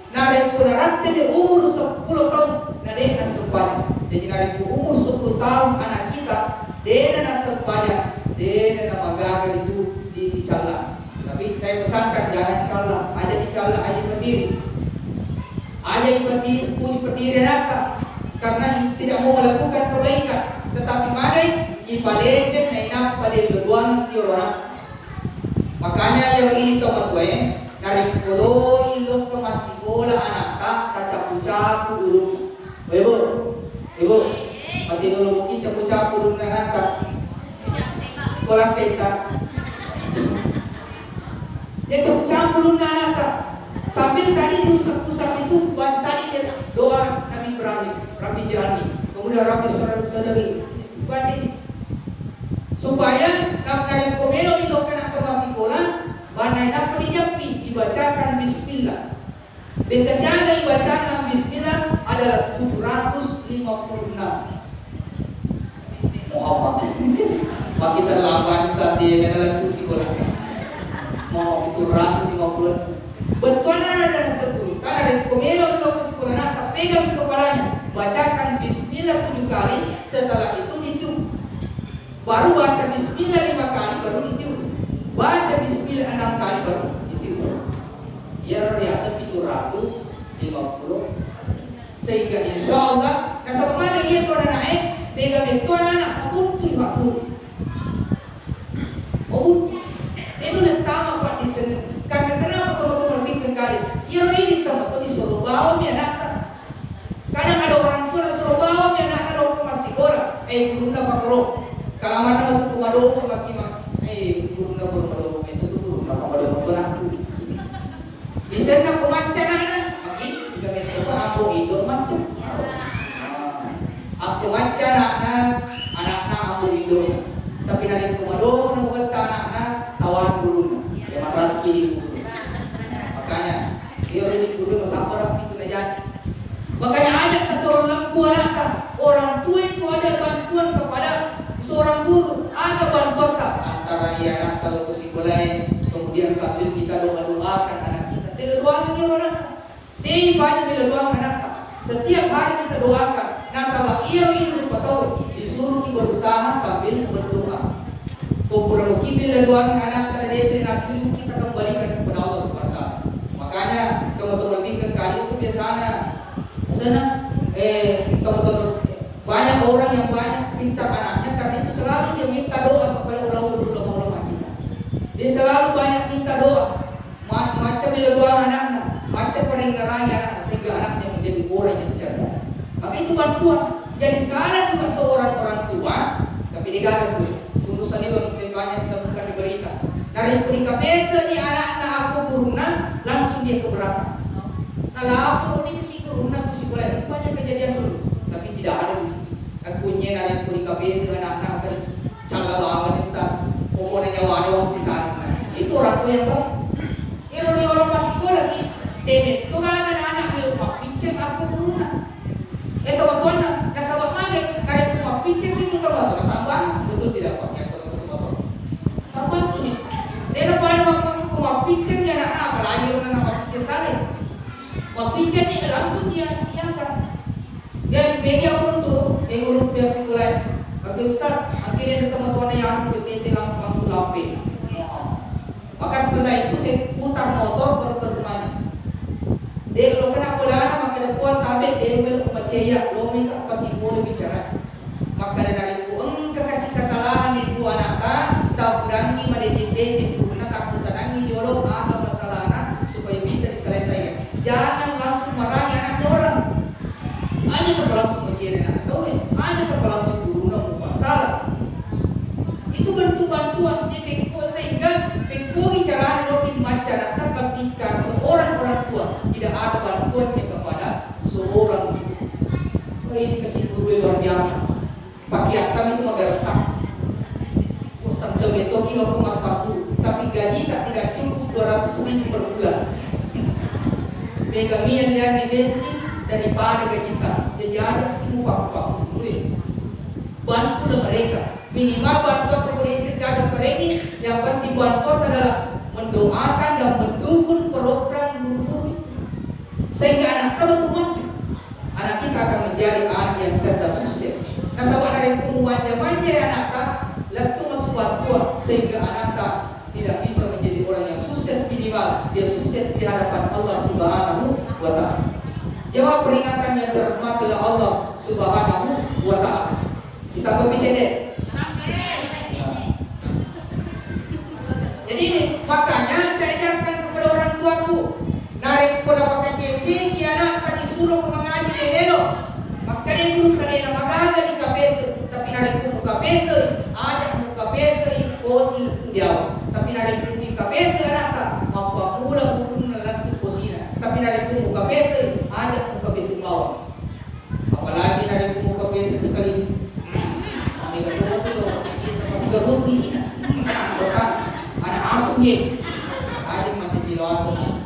Speaker 2: narik punarat di umur 10 tahun narik naseng banyak. Jadi narik umur 10 tahun anak kita dena nasab banyak, dena magaga itu dicala. Tapi saya pesankan jangan cala, aja dicala, aja berdiri. Aja berdiri anak karena tidak mau melakukan kebaikan. Tetapi magai ipalece na inap pada luang orang. Makanya yang ini tomat gue narik polo ilok ke masikola anak tak capu-capu dulu. Ibu, mati dulu mungkin capu-capu dulu nanti. Kolak teta. Dia capu-capu dulu nanti. Sambil tadi diusap-usap itu tadi dia doa Nabi Ibrahim, Rabbi Jalani, kemudian Rabbi Saudari, baca supaya dari komelo dilakukan atau masikola, mana nak penjapi dibacakan Bismillah. Bengkasnya dibacakan Bismillah adalah 756. Mau apa? Masih terlambat tadi adalah sekolah. Mau 750. Betul ada satu. Karena dari komelo ke sekolah nak pegang kepalanya, bacakan Bismillah 7 kali. Setelah itu ditiup. Baru baca Bismillah 5 kali baru ditiup. Baca Bismillah 6 kali baru ditiup. Ya riasa 750. Sehingga insya Allah nasab mana ia tu anak naik pegang itu anak untuk waktu itu letama pak di sini karena kenapa teman-teman bikin kali ia ini teman-teman disuruh bawa dia nak kadang ada guru na pagro. Kalaman na matu kumado ko makimak. Guru na kumado itu tuh guru na kumado to na. Bisa na kumanca na. Maki gamit ko ako itu manca. Ako manca na anak na ako itu. Tapi narin kumado na buat anak na tawan guru na. Ya maras kiri guru. Makanya dia udah di guru masa orang itu na jadi. Makanya ajak ke seorang lampu anak, orang tua itu ada bantuan kepada seorang guru, ada bantuan tak antara ia anak kalau ke sekolah, kemudian sambil kita doakan anak kita. Tidak doakan dia orang, dia banyak bila doakan anak tak. Setiap hari kita doakan. Nasabah ia ini lupa tahu disuruh kita berusaha sambil berdoa. Kumpul mungkin bila doakan anak kita dia beri nanti kita kembalikan kepada Allah Subhanahu Wa Taala. Makanya teman-teman lebih kali itu biasanya. Sana teman-teman banyak orang yang banyak pintar anaknya karena itu selalu dia minta doa kepada ulama-ulama kita. Dia selalu banyak minta doa. Macam bila doa anaknya, macam peringarannya anaknya sehingga anaknya menjadi orang yang cerdas. Maka itu bantuan. Jadi sana juga seorang orang tua, tapi digagal tuh. Urusan itu saya banyak temukan di berita. Dari perikap biasa ni anak aku kuruna langsung dia keberatan. Kalau aku ini sih kuruna boleh banyak kejadian dulu, tapi tidak ada di sini. Akunya dari kulit KPS anak-anak tadi, cala lawan Ustaz, pokoknya nyawa orang sisa. Itu orang tua yang baik. Ini orang masih boleh nih. Demet, tu kan ada anak milik mak pinceng apa turuna. Teman-teman, nasabah maget dari mak pinceng itu teman-teman tambah betul tidak pak? Ya betul. Tambah ini. Dia pada waktu mak pinceng ya anak apalagi orang mak pinceng saleh. Mak pinceng ni langsung dia dan bagi orang tu biasa sekolah. Bagi Ustaz, akhirnya ada teman-teman yang aku tete lampang lape. Maka setelah itu saya putar motor baru ke rumahnya. Dia kalau kena pelana maka ada kuat tabek dia bel pemacaya lomi tak pasti boleh bicara. Maka dari itu engkau kasih kesalahan itu anak tak berangi madete kuruna tak kutanangi jolo ada masalah anak supaya bisa diselesaikan. Jangan langsung marahi anaknya orang. Hanya terlangsung mencari anak tahu hanya terlangsung guru namun masalah itu bentuk bantuan di pengko sehingga pengko bicara lebih macam anak ketika seorang orang tua tidak ada bantuannya kepada seorang guru. Ini kasih guru luar biasa. Pakai atam itu mageretak. Usam demi toki lo kemampu tapi gaji tidak cukup 200.000 per bulan. Megamian yang bensin daripada kita. Jadi ada semua pak dulu. Bantulah mereka. Minimal bantuan terkondisi jaga mereka. Yang penting bantuan adalah mendoakan dan mendukung program guru sehingga anak teman-teman anak kita akan menjadi anak yang cerdas sukses. Nah sahabat dari manja-manja anak tak lakukan bantuan sehingga anak tak tidak bisa menjadi orang yang sukses minimal dia sukses di hadapan Allah Subhanahu Wa Taala. Jawab peringatan yang dirahmati Allah Subhanahu Wa Taala. Kita berbicara deh. Jadi ini makanya saya ajarkan kepada orang tuaku narik pada pakai cece di anak tadi suruh ke mengaji delo. Maka dia guru tadi nama gaga di KPS tapi narik ke KPS ajak ke KPS posil itu dia. Tapi narik ke KPS anak tak apa pula guru nalat posina. Tapi narik ke KPS ajak ke KPS mau. Apalagi narik ke KPS sekali. Kami berdoa tu masih berdoa di sini. Anak asuhnya saja macam di luar sana.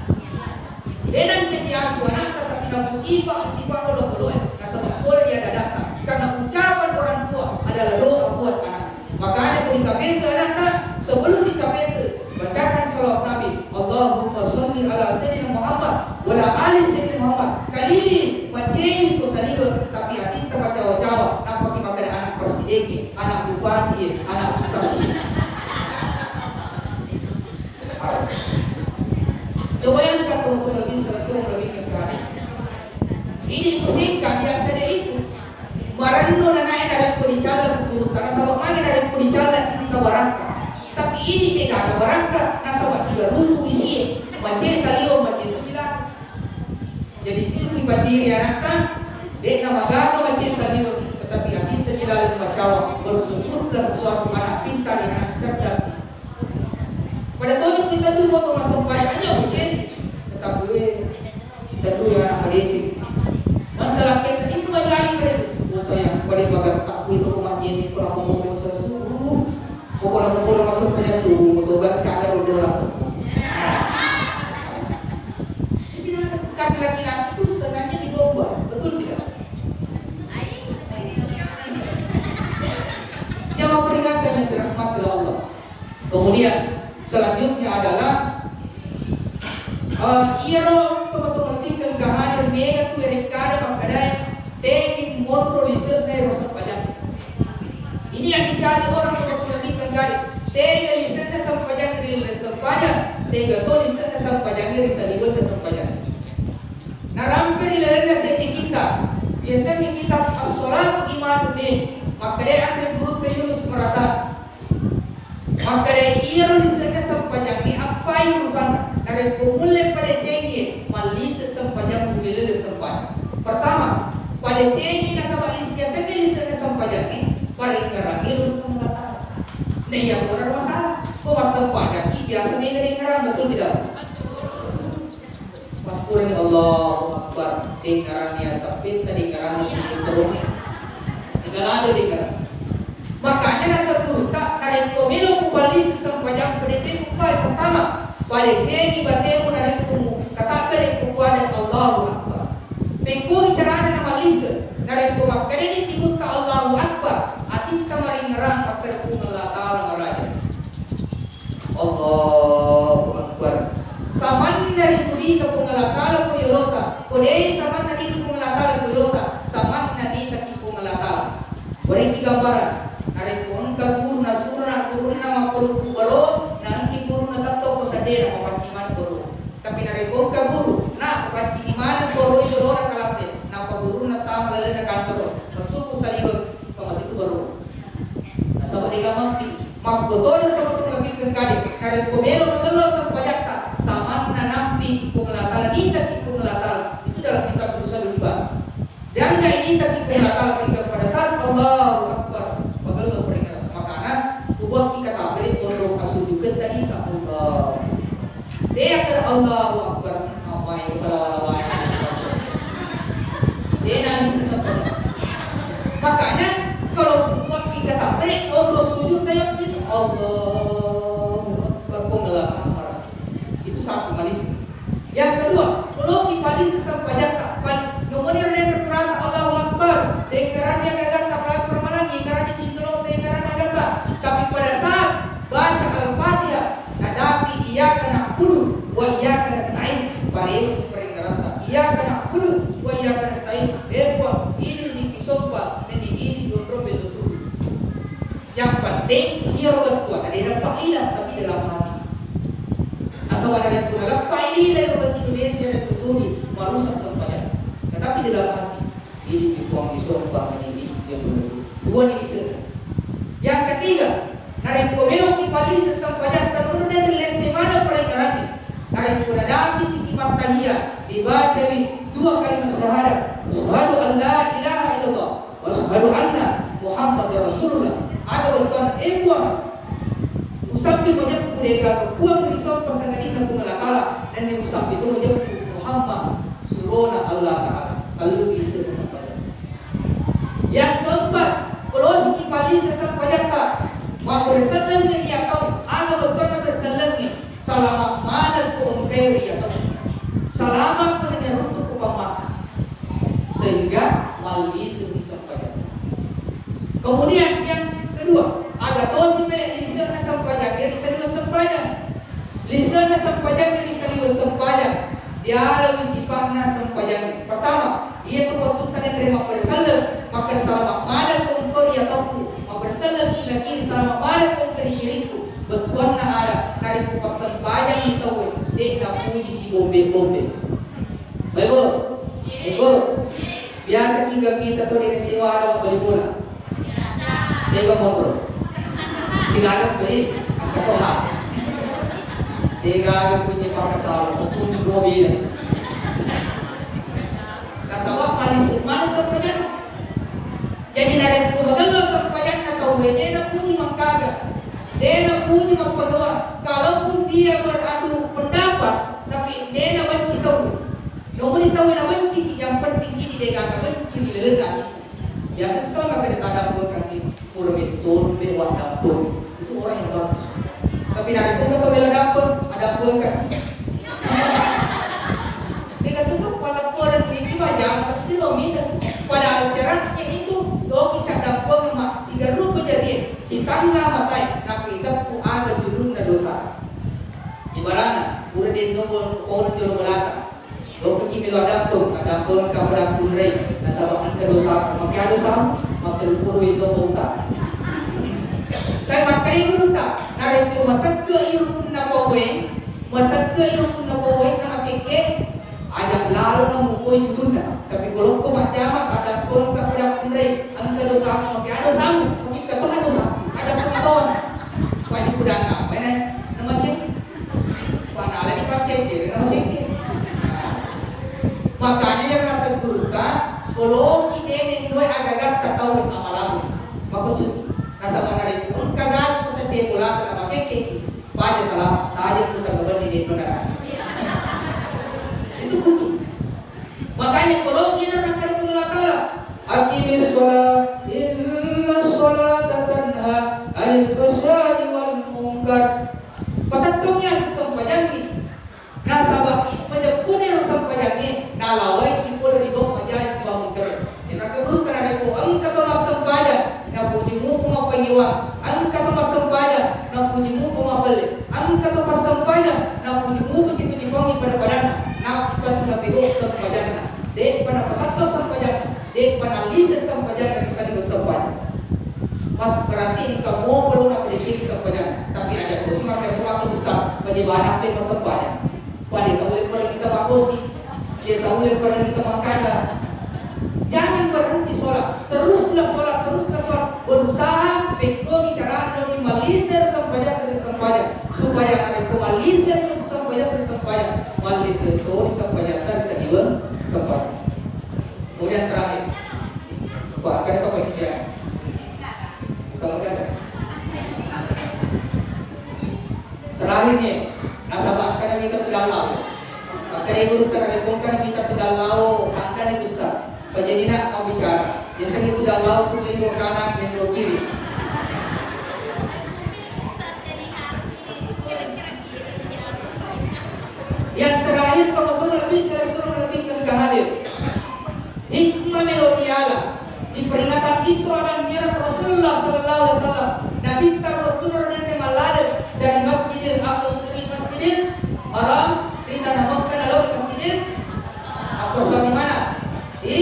Speaker 2: Dia nak jadi asuh anak tetapi nak sifat kalau nasabah boleh dia datang karena ucapan orang tua adalah doa buat anak. Makanya di KPS anak sebelum di KPS bacakan salawat Nabi Allahumma sholli ala sayyidina Muhammad wa ala ali sayyidina Muhammad. Kali ini macam ko salibah tapi hati kita baca-baca nampak makan anak presiden, anak bupati, anak ustaz. Coba yang kata lebih sesuai lebih keberani. Ini pusingkan biasa dia itu. Marano na naik dari kunicala guru karena sabak lagi dari kunicala kita barangka. Tapi ini tidak ada barangka. Nasabah sudah runtuh isi. Macam salio macam itu bilang. Jadi itu berdiri anak kan. Dia nama gagal macam salio. Tetapi kita tidak ada baca jawab, bersyukurlah sesuatu anak pintar yang anak cerdas. Pada tahun kita dulu waktu masuk banyak ujian, tetapi tentu ya anak berdecik. Masalah kita ini banyak itu. Saya pada bagian takut itu kematian ini kurang ngomong masalah subuh. Pokoknya masuk pada subuh, untuk bangsa agar berdoa. Laki-laki itu sengaja didomba, betul tidak? Jawab peringatan yang dirahmati oleh Allah. Kemudian selanjutnya adalah iro teman-teman tinggal kehadir mega tu mereka makadaya taking control lisan dari rasa pajak. Ini yang dicari orang teman-teman tinggal kehadir. Tega lisan dari pajak dari lisan pajak, tega tu lisan dari pajak dari salibun dari pajak. Narampir ilalanda sa kita. Biasanya kita as-salatu imanun din. Makanya ang guru kayo Yunus Marata. Makanya iro lisana sampajang ni apay rupan. Narin kumulay pada cengi malisa sampajang humilala sampajang. Pertama, pada cengi nasa malisya sa lisana sampajang ni paring karangil rupan mata. Nah yang benar masalah. Kau sampajang ni biasa may galing betul tidak? Maskurni Allahu Akbar. Dengarannya sapit, dengarannya sini terungi. Dengarannya dengar. Makanya nasa kurta narik pemilu kubali sesampajang pedece kupai pertama. Pada jengi batemu narik kumu kata beri kupada Allahu Akbar. Pengkuri carana nama lisa narik kumak kene timur ta Allahu Akbar. Atit tamaring ngarang pakar Allah Taala maraja. Allahu Akbar. Saman dari kudi ke pengelatala ko yolota. Kode saman nadi ko pengelatala ko yolota. Saman nadi taki pengelatala. Beri gambaran. Nari pun ka guru na surna guru na mapulu baro na anti guru na tatto ko sadera mapaciman guru. Tapi nari pun ka guru na paciman guru yolo na kalase. Na pa guru na tambal na kantor. Masuko sa liyo pamati ko baro. Nasa bari gamampi. Magdodol na tamatong labing kagkali. Nari pumelo na dalo sa pajakta. Saman nanampi pengelatala ini tapi pengelatala itu dalam kitab Usulul Bab. Dan enggak ini tapi pengelatala sehingga pada saat Allahu Akbar bagaimana peringatan makanan ubah kita kabri untuk asujukan tadi tak Allah. Dia kata Allahu Akbar apa yang wala dia nangis sesuatu. Makanya kalau ubah kita kabri untuk sujud kayak itu Allahu Akbar pengelatala. Satu malisi. Yang kedua, belum dipalisi sampai jatah. Kemudian yang terperata Allahu Akbar. Dengkaran yang gagata pelatur malangi, karan cincolong dengkaran yang gagata. Tapi pada saat baca Al-Fatihah, nadapi iyyaka na'budu wa iyyaka nasta'in. Pareho seperti karata. Iyyaka na'budu wa iyyaka nasta'in. Dewa ini mikisomba dan ini gondrobel betul. Yang penting dia robat kuat. Ada dapat ilah tapi dalam hati. Asawan dari pun dalam paili dari bahasa Indonesia dan Kusumi merusak sampainya. Tetapi dalam hati ini dibuang disombang ini dia perlu dua ini sudah. Yang ketiga, dari pemilu kipali sesampainya terus dari lesnya mana peringkaran. Dari punadami sikimat tahiyah dibaca dua kalimat syahadat. Asyhadu an la ilaha illallah wa asyhadu anna Muhammadar Rasulullah. Ada bukan ebuang usap itu macam mereka kepuang risau pasangan ini nak mengalakala dan yang usap itu macam Muhammad surona Allah Taala kalau bisa sampai. Yang keempat, kalau si pali sampai tak, maka bersalam ke ia kau, agak betul nak bersalam ni. Selamat mana kau engkau ia kau. Selamat kau ni untuk kau pamasa. Sehingga malbi sampai. Kemudian yang kedua, agak tahu si lisan na sampajang dari saliwas sampajang. Lisan na sampajang dari saliwas sampajang. Dia lalu sifat na sampajang. Pertama, ia tu waktu tadi terima bersalam, maka salam mana pun kau ia tahu. Bersalam lagi salam mana pun kerikiriku. Betuan na ada dari kupas sampajang itu dek nak puji si bombe. Baik. Biasa tinggal kita tu di sewa ada beli bola. Sewa motor. Tinggal beli angkat toha. Tinggal punya pakasal ataupun mobil. Kasawak paling mana sepanjang. Jadi dari pembagal sepanjang punya mapagawa. Kalaupun dia beradu pendapat, tapi dia nak benci tahu. Nunggu tahu nak benci, yang penting ini dia kagak benci di lelaki. Biasa kita maka dia tak pun kaki purbetul bewat dapur. Itu orang yang bagus. Tapi dari pun kata bela dapur, ada pun kan. Dia kata tu kalau orang ini jangan tapi dia minta. Pada syaratnya itu doa kisah dapur mak si garu berjadi si tangga matai nak kita pu aga jurun na dosa. Ibaratnya pura dia nombor orang jurun belaka. Doa kimi lo dapur kepada punrei nasabah ke dosa makai dosa makai puru itu ponta. Tapi makai itu tak nari tu masak ke iru pun na powe na masike ajak lalu na mukoi jurun na. Tapi kalau kau macam ada pun kepada punrei angka dosa makai dosa kita tu dosa ada pengaton. Wajib kudanga mana nama cik wana lagi pakai cik nama sikit. Makanya yang rasa gurka, kalau kita ini dua agak-agak ketahui amalan, maksud rasa menarik pun kagak pusat dia pulang ke nama sikit, pada salah tadi kita kebenar di negara. Itu kunci. Makanya kalau kita nak kerja Allah, aqimis sholat, inna sholata tanha anil fahsya'i wal munkar. Patatungnya sesampainya nasabah menjepuni sesampainya nalawai impul ribo majais bangun ter. Yang kedua kerana itu angkat mas sempaja na pujimu kuma pengiwa, angkat mas sempaja na pujimu kuma beli, angkat mas sempaja na pujimu puji-puji kongi pada badan na patu na pigo sempaja dek pada patato sempaja dek pada lise sempaja bisa disempaja. Mas berarti kamu perlu nak prediksi sempaja, tapi ada terus makan waktu ustaz bagi bahan apa mas sempaja. Pada tahu lepas kita bakosi, dia tahu lepas kita makanya. Jangan berhenti sholat, teruslah sholat, berusaha pekogi cara minimalisir sempaja supaya ada minimalisir sempaja, malisir itu sempaja tersediwa sempaja. Kemudian terakhir, Pak akan kapasitas. Kita makan. Terakhirnya. Nasabah karena kita tergalau. Karena guru karena kita tergalau, anda itu Ustaz. Pajadina mau bicara. Biasanya itu tergalau pun lingkup kanan dan kiri. Yang terakhir kalau lebih saya suruh lebihkan ke hadir. Hikmah melodiala di peringatan Isra dan Mi'raj Rasulullah sallallahu alaihi wasallam. Nabi turun dari Malad dari Masjidil Aqsa Haram perintah namakan lalu di Masjidil Aqsa di mana? Di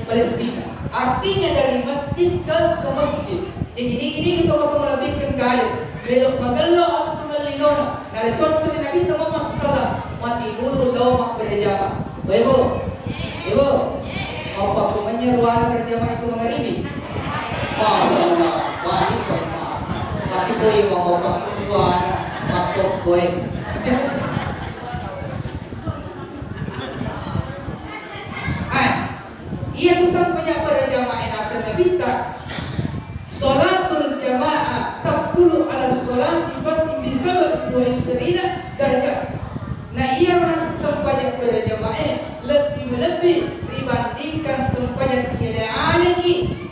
Speaker 2: Palestina. Artinya dari masjid ke masjid. Jadi kita mau melebihkan kali. Belok magallo atau magallinona. Dari contoh Nabi Muhammad sallallahu mati dulu mak berjamaah. Ibu. Apa rumahnya ruangan berjamaah itu mengharibi? Masyaallah. Wajib mas. Mati boy mau ruangan masuk boy. Ia tu sampai berjamaah asalnya bintang. Salatul jamaah taqulu ala salati pasti bisa bersebelah darjah. Nah ia merasa sampai berjamaah lebih dibandingkan sampai tiada lagi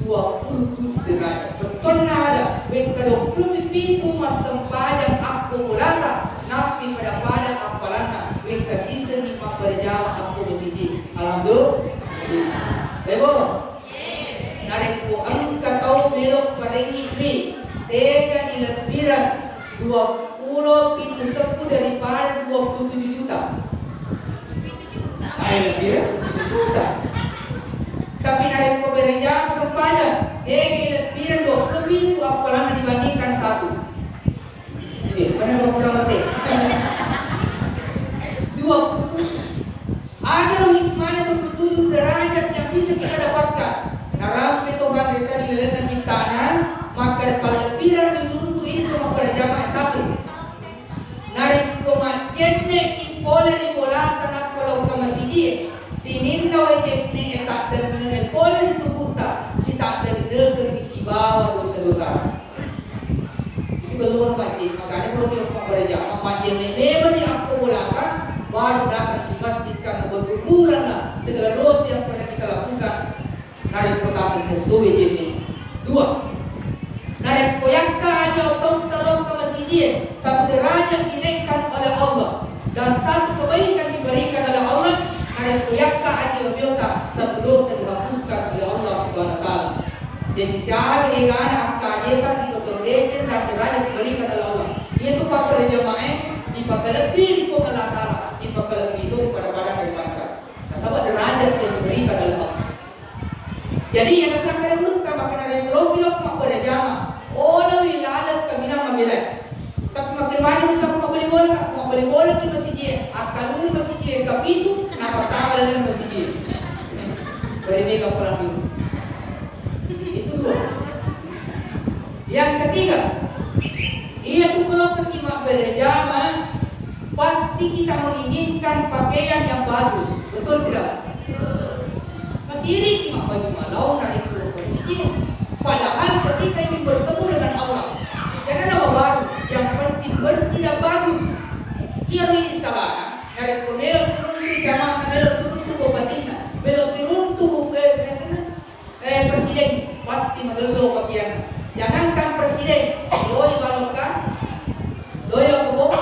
Speaker 2: 27 derajat. Betul nada. Kalau 20 itu mas sampai akumulata napi pada apalana. Kasih seni mak berjamaah aku bersih. Alhamdulillah. Ibu, narik po ang kataw belok paringi tega ilagbiran 20 pintu 10 daripada 27 juta. Ay, ilagbiran 7 juta. Tapi narik po berjam sampanya tega ilagbiran 20 pintu apalan dibandingkan 1. Oke, mana kurang nanti? 27. Ada loh hikmahnya 27 derajat yang bisa kita dapatkan. Narampe to bang kita dilelena kitanya, maka palapiran dituntut ini cuma pada jamaah 1. Narik kemacetne impole ribola tanah kalau ke masjid. Sinin no ejekne etak dan mengenai pole itu buta. Si tak dende ke si bawa dosa-dosa. Itu keluar makin nenek ni aku belakang baru datang di masjid karena berguguranlah segala dosa yang pernah kita lakukan. Narik kota penentu ini. Dua, narik koyakka aja otong telong ke masjid. Satu derajat dinaikkan oleh Allah dan satu kebaikan diberikan oleh Allah. Narik koyakka aja biota satu dosa dihapuskan oleh Allah Subhanahu Wa Taala. Jadi siapa yang anak kajeta si kotorodecen dan derajat diberikan oleh Allah. Itu pak jamaah dipakai lebih kepada Allah Taala, dipakai lebih itu kepada dari macam. Nah, sebab derajat yang diberikan oleh Allah. Jadi yang terang kada urut ka makan ada kilo mak berjamaah. Olah wilalat kami nama bila. Tapi makin banyak kita mau beli bola di masjid. Akal ur masjid kapitu na pertama dalam masjid. Beri ka pulang dulu. Itu dua. Yang ketiga, ia tuh kalau ketika berjamaah pasti kita menginginkan pakaian yang bagus, betul tidak? Masih cuma baju malau narik ke masjid. Padahal ketika ingin bertemu dengan Allah, jangan nama baru, yang penting bersih dan bagus. Ia ini salah. Narik ke melo surun jamaah, melo surun tu batinna, melo surun tu presiden pasti magelo pakaian. Jangankan presiden, doi balokkan, doi lakubok,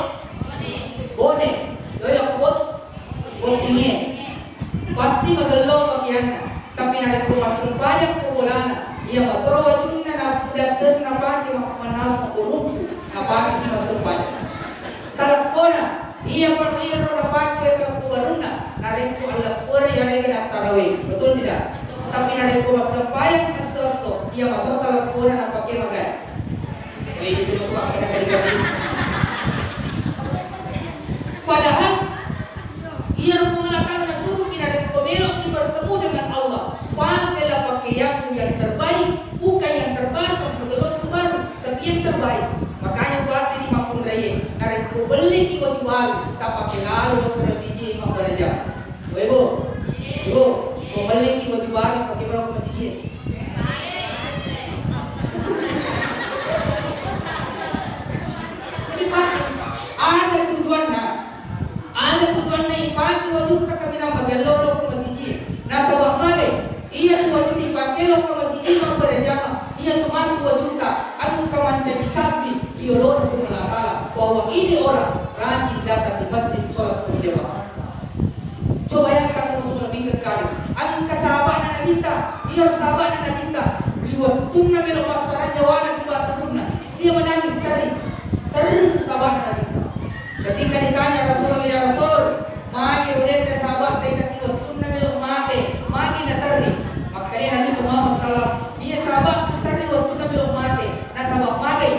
Speaker 2: bone, doi lakubok, botingnya, pasti magelo pakaiannya. Tapi narik rumah sebanyak kumulana, ia matrojun na datang na pagi manas makurung, na pagi si masebanyak. Talakona, ia permiro na pagi kalau kubaruna, narik ku alat pura yang lagi nak tarawih, betul tidak? Tapi narik rumah sebanyak sesuatu, ia matro talakona na pakai magai. Itu tu apa yang kita padahal ia mengatakan suruh kita dari pemilu bertemu dengan Allah. Pakailah pakaian yang terbaik, bukan yang terbaru, belum terbaru, tapi yang terbaik. Makanya puasa di Mampung Raya, dari beli di baju baru, tak pakai lalu presidi Imam Raja. Ibu, beli di baju baru pakai berapa masjid? Ada tujuannya ipakai wajib tak kami nama galolo ke masjid. Nasa wakmale, ia tu wajib dipakai lo ke masjid mau berjamaah. Ia tu mati wajib tak. Aku kawan jadi sapi biolog pun Allah bahwa ini orang rajin datang di masjid solat berjamaah. Coba bayangkan teman-teman lebih kekali. Aku kesahabat anak kita, ia sahabat anak kita. Liwat tunna melo masalah jawana si batu tunna. Dia menangis terus sahabat anak kita. Ketika ditanya Rasulullah, ya Rasul, magi udah sahabat mereka kasih waktu namelo mate, magi natari. Maka dia Nabi Muhammad sallam, dia sahabat natari waktu namelo mate. Nah sahabat magi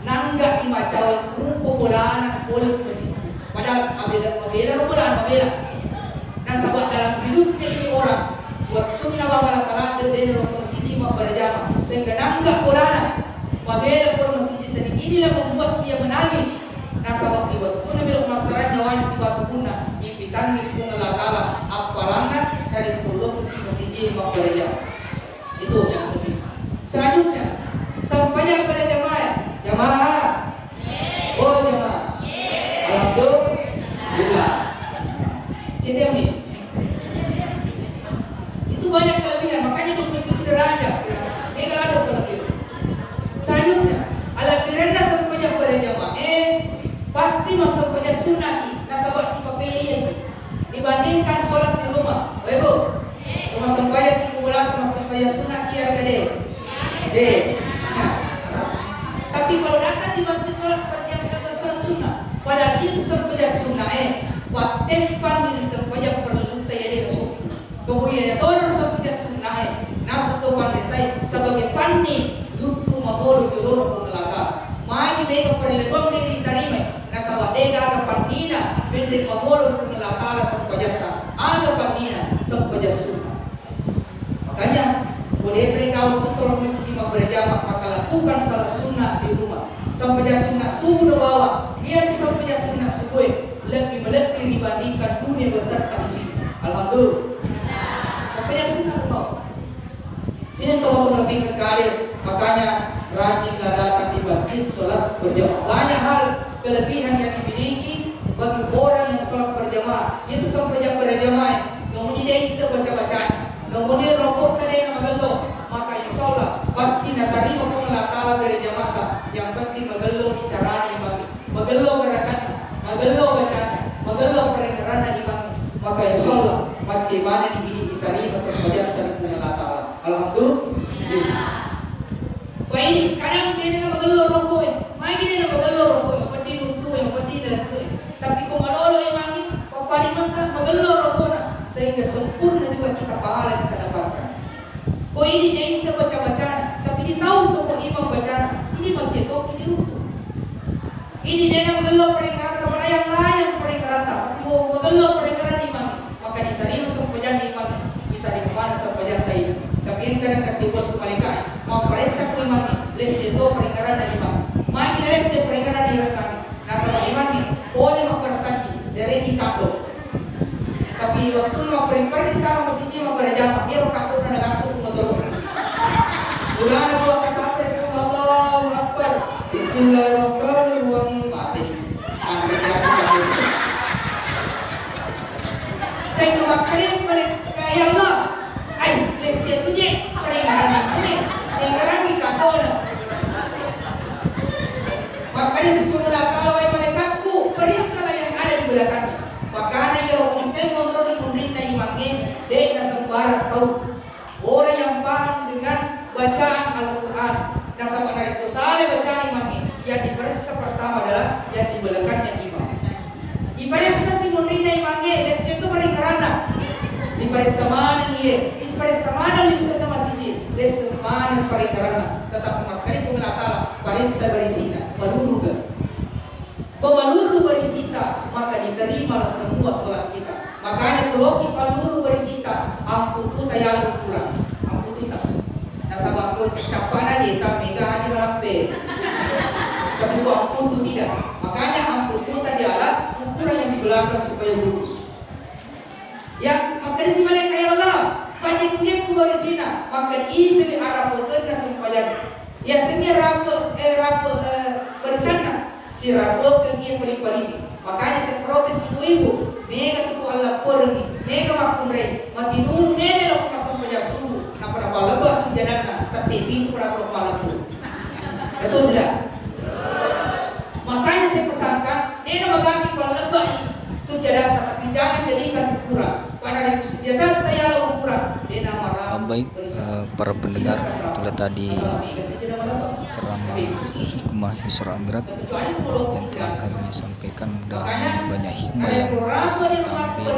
Speaker 2: nangga imacawan populana boleh bersih. Padahal abela bulan. Nah sahabat dalam hidupnya ini orang waktu nawala salat dia waktu masjid mau berjamaah sehingga nangga polana. Abela pun masjid sini inilah membuat dia menangis. Nasabak liwat kuna bilok masaran jawanya si batu kuna ipitangi kuna Allah Ta'ala apalangan dari pulau ke masjid Makbaraja. Itu yang penting. Selanjutnya sampainya kepada jamaah. Oh jamaah. Alhamdulillah. Cinta ini. Itu banyak kelebihan, makanya begitu derajat. Mega ada kelebihan. Selanjutnya ala pirenda sampainya kepada jamaah. Pasti masuk pada sunnah nasabak si pakaian dibandingkan sholat di rumah. Ibu, rumah sembahyang di kumpulan rumah sembahyang sunnah kira gede. Tapi kalau datang di masjid sholat berjamaah bersolat sunnah, padahal itu sembahyang sunnah waktu panggil sembahyang perlu tayari rasul. Kemudian orang sembahyang sunnah nasab tu pandai sebagai pani lutu mabolu joloro pengelaka. Magi mereka perlindungan diri tarime. Nasabak dega aga panina pendek mamolo pun Allah Ta'ala sampajata aga panina sampajasuta. Makanya boleh mereka untuk tolong masjid berjamaah maka lakukan salat sunnah di rumah. Sampaja sunnah subuh do bawa biar sampaja sunnah subuh lebih dibandingkan dunia beserta isi. Alhamdulillah. Sampaja sunnah bawa. Sini teman-teman lebih kekali makanya rajinlah datang di masjid sholat berjamaah. Banyak hal kelebihan yang dimiliki bagi orang yang sholat berjamaah. Itu sampai jam berjamaah. Kemudian dia baca-bacaan. Kemudian rokok tadi yang magelo, maka insya Allah pasti nasari maupun Allah Taala dari jamaah. Yang penting magelo bicaranya imam, magelo gerakannya, magelo bacaan, magelo peringkaran imam. Maka insya Allah macam mana ini diterima sebagian dari Allah Taala. Alhamdulillah. Wah ini kadang dia nak magelo rokok, magi dia nak magelo rokok, pasti untuk yang pasti dalam tu. Tapi kau malolo imam ni, papa makan magelo rokok na, sehingga sempurna juga kita pahala kita dapatkan. Oh ini dia bisa baca-bacaan, tapi dia tahu semua imam bacaan. Ini macam tu, ini runtuh. Ini dia nak magelo peringkaran, tak layang-layang peringkaran tak, tapi mau magelo peringkaran imam, maka diterima sempajan imam, diterima mana sempajan lain. Tapi yang kadang kasih buat tu malaikat, mau periksa ku imam ni, lesi tu peringkaran dari imam. Magi lesi peringkaran di imam. Nasabah imam ni, boleh mau persanji dari di kapur. Tapi waktu mau peringkaran di tanah masih cuma berjamaah, dia kapur dan gantung motor. Bulan dua kata perintah Allahu Akbar. Bismillahirrahmanirrahim. Mati. Saya tu makan balik kaya Allah. Ay, lesi tu je peringkaran ni. Peringkaran ni kapur. Makanya sepuluh kalau yang malaikatku periksalah yang ada di belakangnya. Makanya ya orang menurut pemerintah imamnya dia nasambarat tahu orang yang paham dengan bacaan Al-Quran. Nasambarat itu salah bacaan imamnya. Yang diperiksa pertama adalah yang di belakangnya imam. Diperiksa si pemerintah imamnya dari situ peringkaran. Diperiksa mana dia? Diperiksa mana lisan masjid? Lisan mana peringkaran? Tetapi makanya pengelah taala periksa berisina. Maluru kan? Kalau maluru berisita, maka diterima semua solat kita. Makanya kalau kita maluru berisita, amputu tayal kurang, amputu tak. Nasabah aku capan aja, tak mega aja melampe. Tapi kalau amputu tidak, makanya amputu tadi alat ukuran yang di belakang supaya lurus. Ya, makanya si malaikat ya Allah, panjang punya berisina, maka itu arah bekerja sampai ya sini rapo bersana si rapo kegiatan paling makanya saya protes ibu-ibu mega tu Allah pergi mega makun rei mati dulu nele lo pasang penjasuh nak pada balabas jangan tapi itu pada malam tu betul tidak makanya saya pesankan nene magami balabas sujadat tapi jangan jadikan ukuran pada itu sujadat tayal ukuran nene marah
Speaker 1: Baik para pendengar, itulah tadi ceramah hikmah Isra Mi'raj yang telah kami sampaikan. Mudah-mudahan banyak hikmah yang bisa kita ambil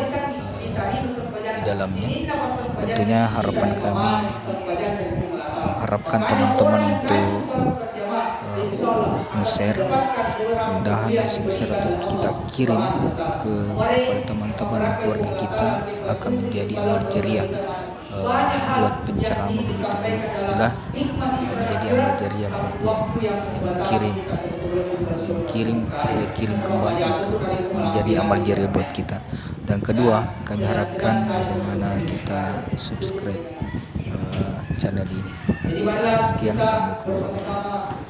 Speaker 1: di dalamnya. Tentunya harapan kami mengharapkan teman-teman untuk share, mudah-mudahan share atau kita kirim kepada teman-teman dan keluarga kita akan menjadi amal jariah buat penceramah begitu pula menjadi amal jariah buat yang kirim kembali akan menjadi amal jariah buat kita. Dan kedua, kami harapkan bagaimana kita subscribe channel ini. Sekian, assalamualaikum warahmatullahi wabarakatuh.